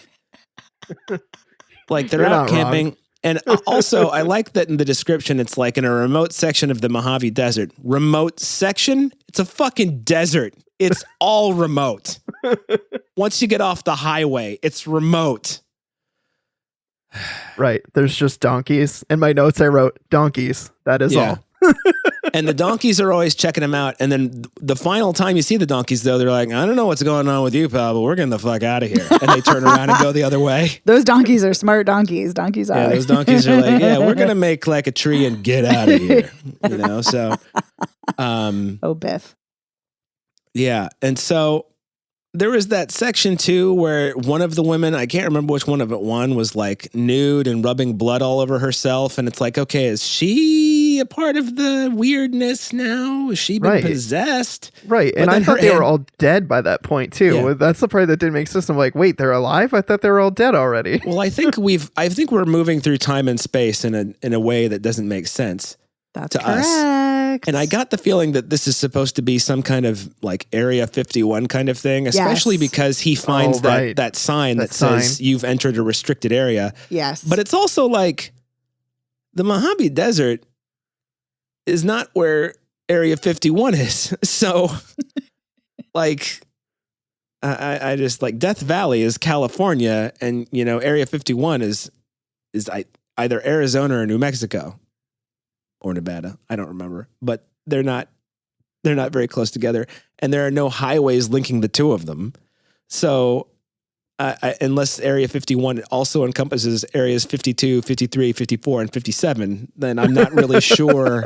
they're out camping. Wrong. And also, I like that in the description, it's like in a remote section of the Mojave Desert. Remote section? It's a fucking desert. It's all remote. Once you get off the highway, it's remote. Right. There's just donkeys. In my notes, I wrote donkeys. That is all. And the donkeys are always checking them out. And then the final time you see the donkeys, though, they're like, I don't know what's going on with you, pal, but we're getting the fuck out of here. And they turn around and go the other way. Those donkeys are smart donkeys. Donkeys are. Yeah, those donkeys are like, yeah, we're going to make like a tree and get out of here. You know, so. Oh, Biff. Yeah. And so there was that section too where one of the women, I can't remember which one of it won, was like nude and rubbing blood all over herself. And it's like, okay, is she a part of the weirdness now? Has she been possessed? Right. And I thought they were all dead by that point too. Yeah. That's the part that didn't make sense. I'm like, wait, they're alive? I thought they were all dead already. Well, I think we're moving through time and space in a way that doesn't make sense. That's to correct. us. And I got the feeling that this is supposed to be some kind of like Area 51 kind of thing, especially because he finds that sign that says you've entered a restricted area. Yes. But it's also like the Mojave Desert is not where Area 51 is. So like I just like Death Valley is California, and you know Area 51 is either Arizona or New Mexico. Or Nevada, I don't remember, but they're not very close together, and there are no highways linking the two of them. So, unless Area 51 also encompasses areas 52, 53, 54, and 57, then I'm not really sure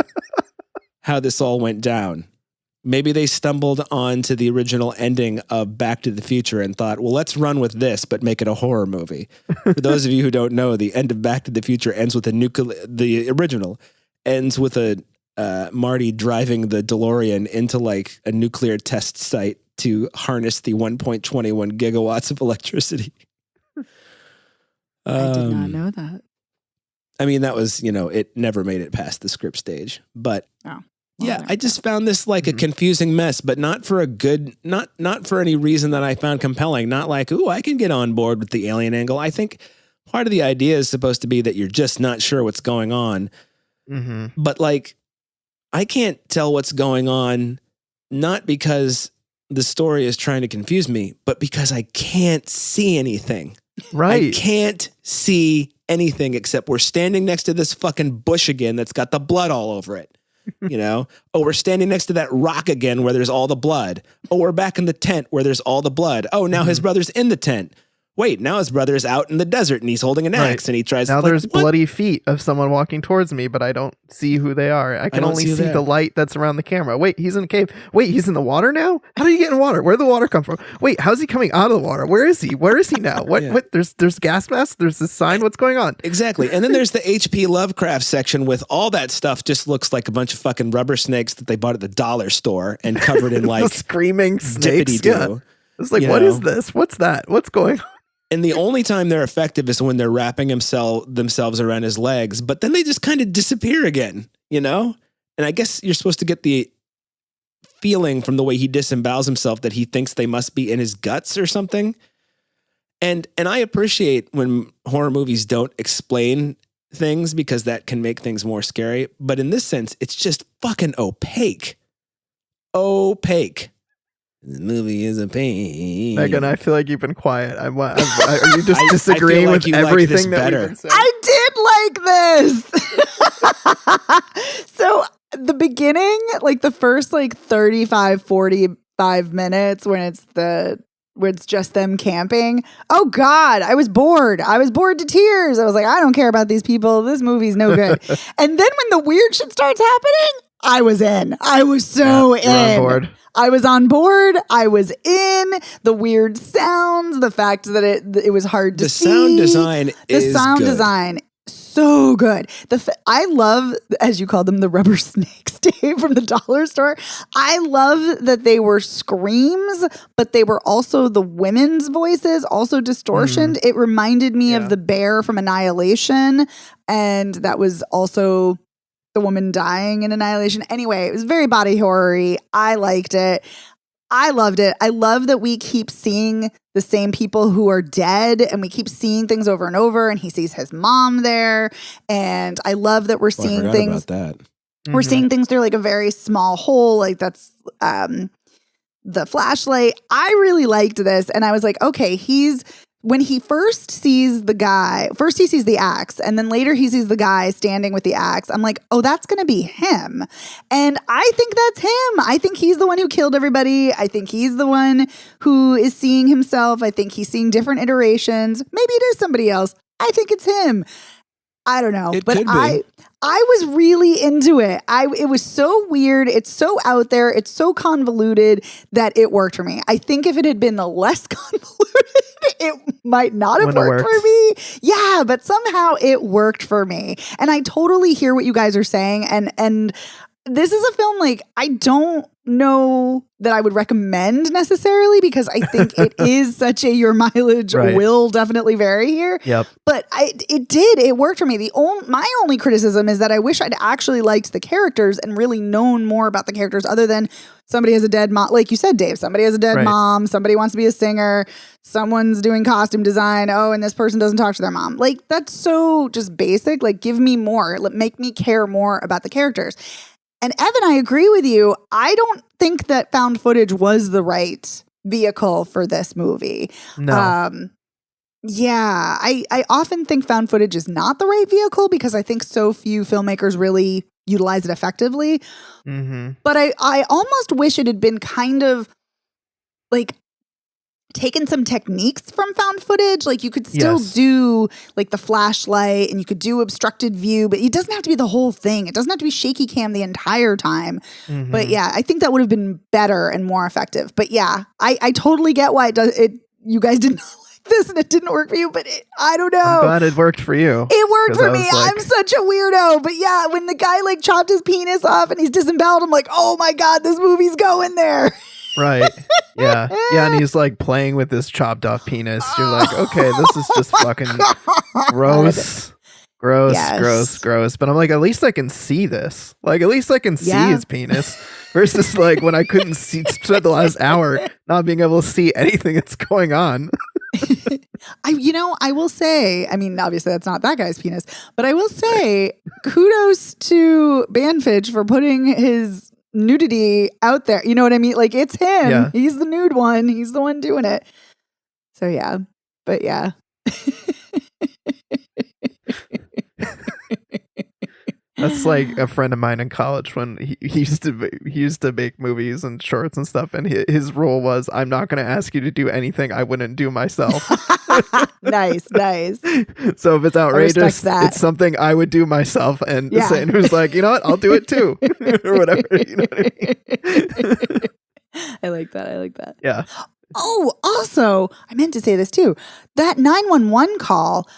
how this all went down. Maybe they stumbled onto the original ending of Back to the Future and thought, well, let's run with this, but make it a horror movie. For those of you who don't know, the end of Back to the Future ends with the original ends with Marty driving the DeLorean into like a nuclear test site to harness the 1.21 gigawatts of electricity. I did not know that. I mean, that was, it never made it past the script stage, but I just found this like a confusing mess, but not for a good, not for any reason that I found compelling. Not like, ooh, I can get on board with the alien angle. I think part of the idea is supposed to be that you're just not sure what's going on. Mm-hmm. But like, I can't tell what's going on, not because the story is trying to confuse me, but because I can't see anything. Right. I can't see anything except we're standing next to this fucking bush again that's got the blood all over it. Oh, we're standing next to that rock again where there's all the blood. Oh, we're back in the tent where there's all the blood. Oh, now his brother's in the tent. Wait, now his brother's out in the desert and he's holding an axe and he tries now to there's bloody feet of someone walking towards me, but I don't see who they are. I can only see the light that's around the camera. Wait, he's in a cave. Wait, he's in the water now? How did he get in water? Where'd the water come from? Wait, how's he coming out of the water? Where is he? Where is he now? What there's gas masks? There's this sign? What's going on? Exactly. And then there's the H.P. Lovecraft section with all that stuff just looks like a bunch of fucking rubber snakes that they bought at the dollar store and covered in like screaming snakes. Yeah. It's like, what is this? What's that? What's going on? And the only time they're effective is when they're wrapping themselves around his legs, but then they just kind of disappear again, And I guess you're supposed to get the feeling from the way he disembowels himself that he thinks they must be in his guts or something. And I appreciate when horror movies don't explain things because that can make things more scary. But in this sense, it's just fucking opaque. Opaque. The movie is a pain. Megan, I feel like you've been quiet. Are you just disagreeing with everything that we've been saying? I did like this. So the beginning, like the first 35, 45 minutes when it's just them camping. Oh God, I was bored. I was bored to tears. I was like, I don't care about these people. This movie's no good. And then when the weird shit starts happening, I was in. I was so in. You're on board. I was on board. I was in. The weird sounds, the fact that it was hard to see. The sound design so good. I love, as you called them, the rubber snakes, Dave, from the dollar store. I love that they were screams, but they were also the women's voices, also distortioned. It reminded me of the bear from Annihilation, and that was also the woman dying in Annihilation. Anyway, it was very body horror-y. I liked it. I loved it. I love that we keep seeing the same people who are dead, and we keep seeing things over and over, and he sees his mom there. And I love that we're seeing things. About that. We're seeing things through like a very small hole. Like that's the flashlight. I really liked this. And I was like, okay, when he first sees the guy, first he sees the axe, and then later he sees the guy standing with the axe. I'm like, oh, that's going to be him. And I think that's him. I think he's the one who killed everybody. I think he's the one who is seeing himself. I think he's seeing different iterations. Maybe it is somebody else. I think it's him. I don't know. But I was really into it. It was so weird. It's so out there. It's so convoluted that it worked for me. I think if it had been less convoluted, it might not have worked for me. Yeah, but somehow it worked for me. And I totally hear what you guys are saying. And this is a film like I don't know that I would recommend necessarily because I think it is such a your mileage will definitely vary here. Yep. But it worked for me. My only criticism is that I wish I'd actually liked the characters and really known more about the characters other than somebody has a dead mom. Like you said, Dave, somebody has a dead mom. Somebody wants to be a singer. Someone's doing costume design. Oh, and this person doesn't talk to their mom. Like that's so just basic. Like give me more. Make me care more about the characters. And Evan, I agree with you. I don't think that found footage was the right vehicle for this movie. No. Yeah, I often think found footage is not the right vehicle because I think so few filmmakers really utilize it effectively. Mm-hmm. But I almost wish it had been kind of like taken some techniques from found footage. Like you could still do like the flashlight and you could do obstructed view, but it doesn't have to be the whole thing. It doesn't have to be shaky cam the entire time. Mm-hmm. But yeah, I think that would have been better and more effective. But yeah, I totally get why you guys didn't like this and it didn't work for you, but I don't know. I'm glad it worked for you. It worked for me. I'm such a weirdo. But yeah, when the guy like chopped his penis off and he's disemboweled, I'm like, oh my God, this movie's going there. Right. Yeah. Yeah. And he's like playing with this chopped off penis. You're like, okay, this is just fucking gross. Gross. But I'm like, at least I can see this. Like, at least I can see his penis. Versus like when I couldn't spend the last hour not being able to see anything that's going on. I will say, I mean, obviously that's not that guy's penis, but I will say kudos to Banfitch for putting his nudity out there. You know what I mean? Like it's him. Yeah. He's the nude one. He's the one doing it. So yeah. But yeah. That's like a friend of mine in college when he used to make movies and shorts and stuff, and his rule was, I'm not going to ask you to do anything I wouldn't do myself. Nice. So if it's outrageous, it's something I would do myself, and Satan was like, you know what, I'll do it too, or whatever. You know what I mean? I like that. Yeah. Oh, also, I meant to say this too. That 911 call,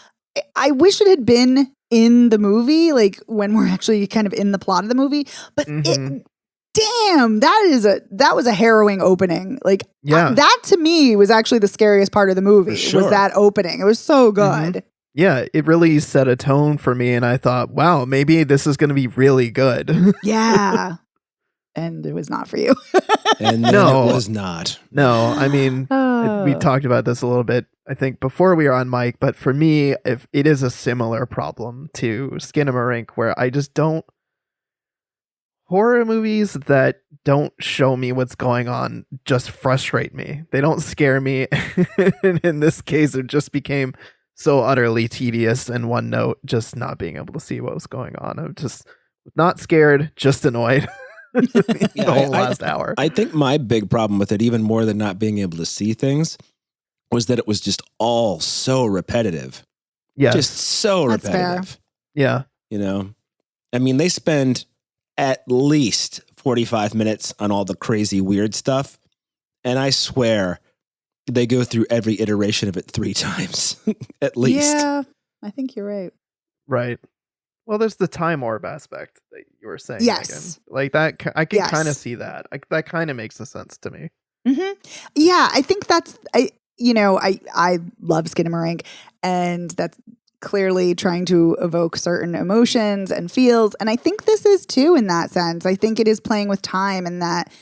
I wish it had been in the movie, like when we're actually kind of in the plot of the movie. But damn, that was a harrowing opening. Like that to me was actually the scariest part of the movie. Was that opening. It was so good. Mm-hmm. Yeah, it really set a tone for me, and I thought, wow, maybe this is going to be really good. Yeah. And it was not for you. And then it was not. No, I mean, we talked about this a little bit, I think, before we were on mic, but for me, if it is a similar problem to Skinamarink, where I just don't... Horror movies that don't show me what's going on just frustrate me. They don't scare me. And in this case, it just became so utterly tedious and one note, just not being able to see what was going on. I'm just not scared, just annoyed. The whole last hour. I think my big problem with it, even more than not being able to see things, was that it was just all so repetitive. Yeah. Just so That's repetitive. Fair. Yeah. You know? I mean, they spend at least 45 minutes on all the crazy weird stuff. And I swear they go through every iteration of it 3 times, at least. Yeah, I think you're right. Right. Well, there's the time orb aspect that you were saying. Yes. Megan. Like that, I can kind of see that. That kind of makes a sense to me. Mm-hmm. Yeah, I think that's, I love Skinamarink, and that's clearly trying to evoke certain emotions and feels. And I think this is too in that sense. I think it is playing with time and that,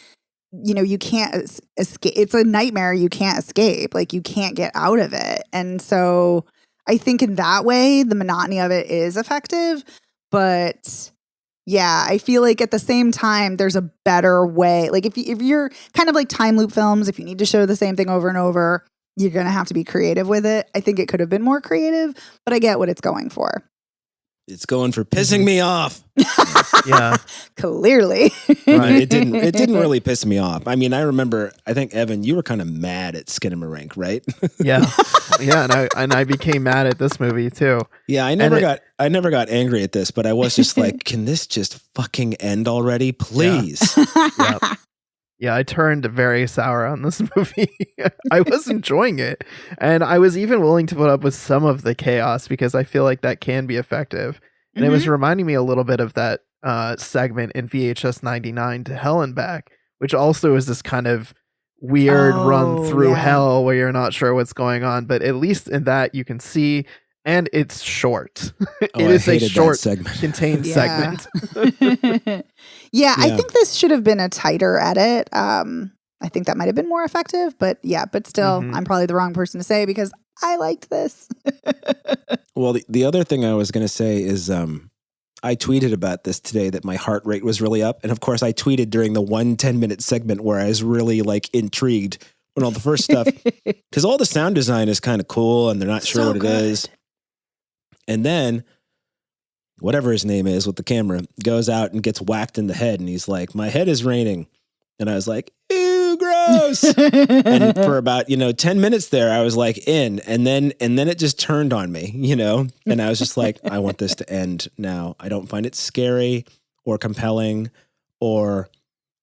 you can't escape. It's a nightmare you can't escape. Like you can't get out of it. And so I think in that way, the monotony of it is effective. But Yeah, I feel like at the same time, there's a better way. Like if you're kind of like time loop films, if you need to show the same thing over and over, you're going to have to be creative with it. I think it could have been more creative, but I get what it's going for. It's going for pissing me off. Yeah. Clearly. Right. It didn't really piss me off. I mean, I remember, I think, Evan, you were kind of mad at Skinamarink, right? Yeah. Yeah, and I became mad at this movie too. Yeah, I never got angry at this, but I was just like, can this just fucking end already, please? Yeah. Yeah, I turned very sour on this movie. I was enjoying it. And I was even willing to put up with some of the chaos because I feel like that can be effective. And it was reminding me a little bit of that segment in VHS 99 to Hell and Back, which also is this kind of weird run through hell where you're not sure what's going on. But at least in that you can see, and it's short. It is a short, contained segment. Yeah, I think this should have been a tighter edit. I think that might have been more effective, but still, I'm probably the wrong person to say because I liked this. Well, the other thing I was going to say is I tweeted about this today that my heart rate was really up. And of course, I tweeted during the 1 10-minute segment where I was really like intrigued when all the first stuff, because all the sound design is kind of cool and they're not sure what it is. And then whatever his name is with the camera goes out and gets whacked in the head. And he's like, my head is raining. And I was like, ew, gross. And for about, 10 minutes there, I was like in, and then it just turned on me, and I was just like, I want this to end now. I don't find it scary or compelling, or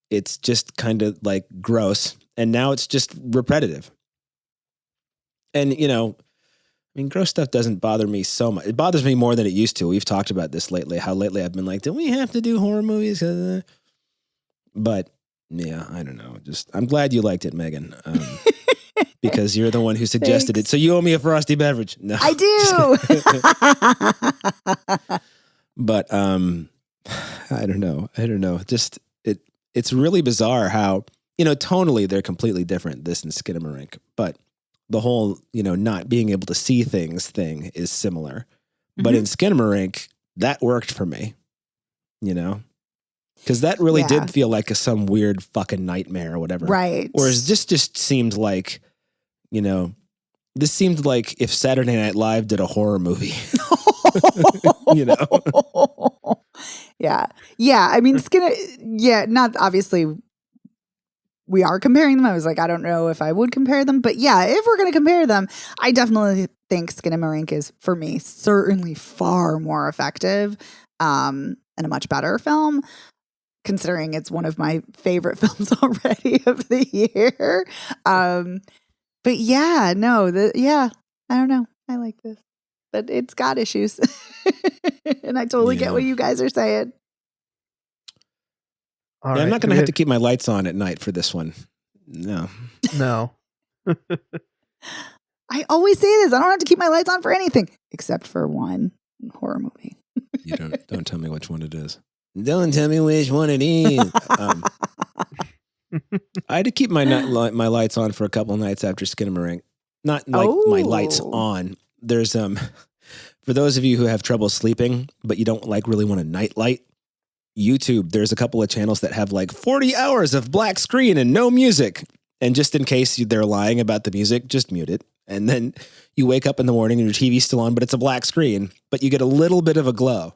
it's just kind of like gross. And now it's just repetitive. And, gross stuff doesn't bother me so much. It bothers me more than it used to. We've talked about this lately, how lately I've been like, do we have to do horror movies? But yeah, I don't know. I'm glad you liked it, Megan, because you're the one who suggested it. So you owe me a frosty beverage. No, I do. But I don't know. Just it's really bizarre how tonally they're completely different. This and Skinamarink, but the whole not being able to see things thing is similar. But in Skinamarink, that worked for me. Because that really did feel like some weird fucking nightmare or whatever. Right. Whereas this just seemed like, this seemed like if Saturday Night Live did a horror movie. Yeah. Yeah. I mean, not obviously we are comparing them. I was like, I don't know if I would compare them. But yeah, if we're going to compare them, I definitely think Skinamarink is, for me, certainly far more effective and a much better film, considering it's one of my favorite films already of the year. But yeah, no, I don't know. I like this, but it's got issues. And I totally get what you guys are saying. All right, I'm not going to have to keep my lights on at night for this one. No. I always say this. I don't have to keep my lights on for anything except for one horror movie. You don't tell me which one it is. Don't tell me which one it is. I had to keep my lights on for a couple nights after Skinamarink. Not like my lights on. There's for those of you who have trouble sleeping, but you don't really want a night light, YouTube, there's a couple of channels that have 40 hours of black screen and no music. And just in case they're lying about the music, just mute it. And then you wake up in the morning and your TV's still on, but it's a black screen, but you get a little bit of a glow.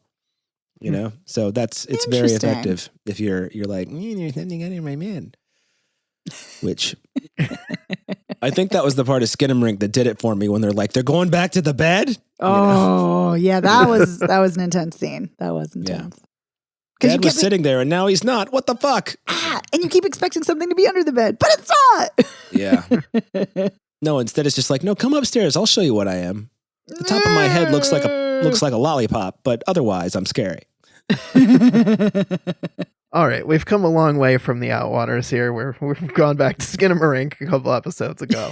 So it's very effective if you're like, you're sending out of my man. Which I think that was the part of Skinamarink that did it for me when they're going back to the bed. Oh, yeah, that was an intense scene. That was intense. Dad was sitting there and now he's not. What the fuck? And you keep expecting something to be under the bed, but it's not. Yeah. No, instead it's just like, no, come upstairs. I'll show you what I am. The top of my head looks like a lollipop, but otherwise I'm scary. All right, we've come a long way from the Outwaters here. We've gone back to Skinamarink a couple episodes ago.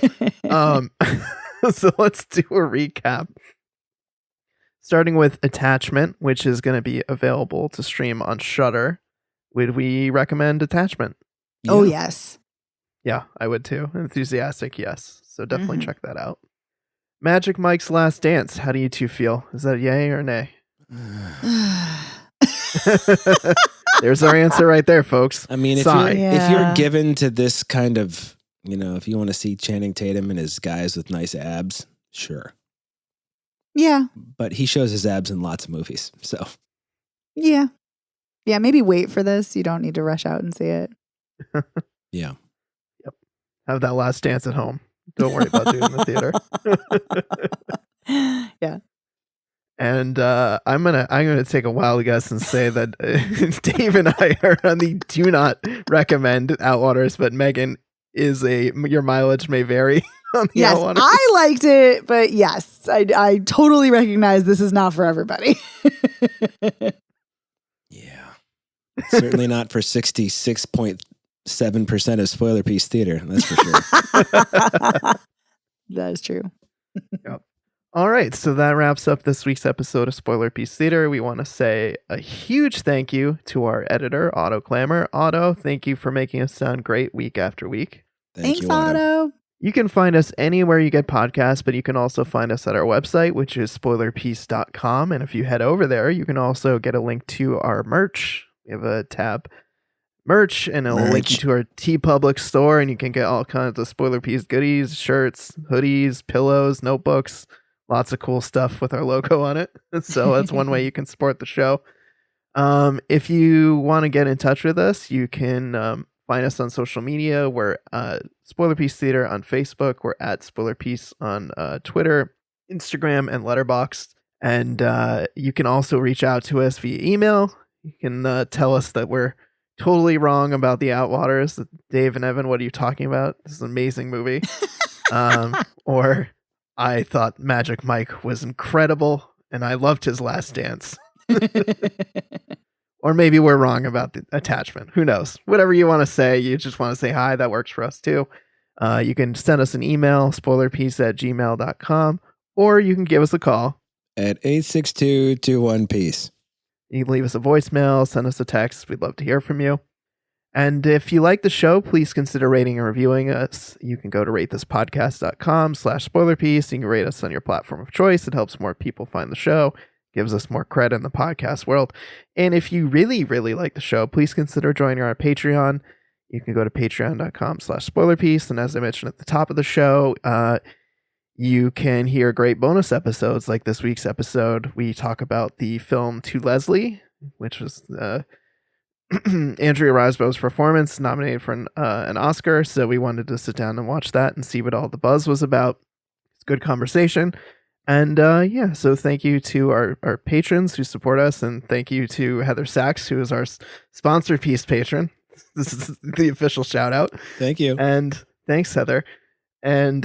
So let's do a recap. Starting with Attachment, which is going to be available to stream on Shudder. Would we recommend Attachment? Yeah. Oh, yes. Yeah, I would too. Enthusiastic, yes. So definitely check that out. Magic Mike's Last Dance. How do you two feel? Is that yay or nay? There's our answer right there, folks. I mean, if Sigh. you're given to this kind of, if you want to see Channing Tatum and his guys with nice abs, sure. Yeah. But he shows his abs in lots of movies, so. Yeah. Yeah, maybe wait for this. You don't need to rush out and see it. Yeah. Yep. Have that last dance at home. Don't worry about doing the theater. Yeah. And I'm gonna take a wild guess and say that Dave and I are on the do not recommend Outwaters, but Megan is your mileage may vary on the Yes, Outwaters. I liked it, but yes, I totally recognize this is not for everybody. Yeah. Certainly not for 66.7% of Spoiler Piece Theater. That's for sure. That is true. Yep. All right, so that wraps up this week's episode of Spoiler Piece Theater. We want to say a huge thank you to our editor, Otto Clammer. Otto, thank you for making us sound great week after week. Thanks, Otto. You can find us anywhere you get podcasts, but you can also find us at our website, which is spoilerpiece.com. And if you head over there, you can also get a link to our merch. We have a tab, merch, and it'll link you to our TeePublic store, and you can get all kinds of Spoiler Piece goodies, shirts, hoodies, pillows, notebooks. Lots of cool stuff with our logo on it. So that's one way you can support the show. If you want to get in touch with us, you can find us on social media. We're Spoiler Piece Theater on Facebook. We're at Spoiler Piece on Twitter, Instagram, and Letterboxd. And you can also reach out to us via email. You can tell us that we're totally wrong about the Outwaters. Dave and Evan, what are you talking about? This is an amazing movie. Or I thought Magic Mike was incredible, and I loved his last dance. Or maybe we're wrong about the attachment. Who knows? Whatever you want to say, you just want to say hi, that works for us too. You can send us an email, spoilerpiece@gmail.com, or you can give us a call. At 862-21-PEACE. You can leave us a voicemail, send us a text. We'd love to hear from you. And if you like the show, please consider rating and reviewing us. You can go to ratethispodcast.com/spoilerpiece. You can rate us on your platform of choice. It helps more people find the show, gives us more credit in the podcast world. And if you really, really like the show, please consider joining our Patreon. You can go to patreon.com/spoilerpiece. And as I mentioned at the top of the show, you can hear great bonus episodes like this week's episode. We talk about the film To Leslie, which was Andrea Riseborough's performance, nominated for an Oscar. So we wanted to sit down and watch that and see what all the buzz was about. It's good conversation. And so thank you to our patrons who support us. And thank you to Heather Sachs, who is our sponsor piece patron. This is the official shout out. Thank you. And thanks, Heather. And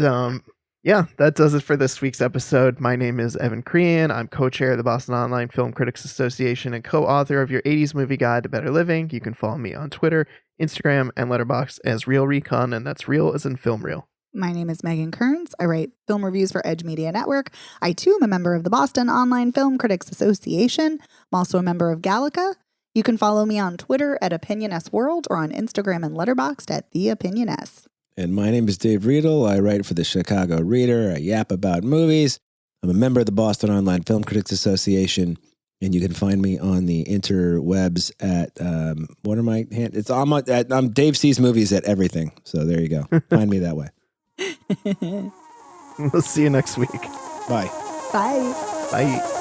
that does it for this week's episode. My name is Evan Crean. I'm co-chair of the Boston Online Film Critics Association and co-author of your 80s Movie Guide to Better Living. You can follow me on Twitter, Instagram, and Letterboxd as Real Recon, and that's real as in film reel. My name is Megan Kearns. I write film reviews for Edge Media Network. I, too, am a member of the Boston Online Film Critics Association. I'm also a member of Gallica. You can follow me on Twitter at OpinionSWorld or on Instagram and Letterboxd at TheOpinionS. And my name is Dave Riedel. I write for the Chicago Reader. I yap about movies. I'm a member of the Boston Online Film Critics Association. And you can find me on the interwebs at, what are my hands? I'm Dave Sees Movies at everything. So there you go. Find me that way. We'll see you next week. Bye. Bye. Bye.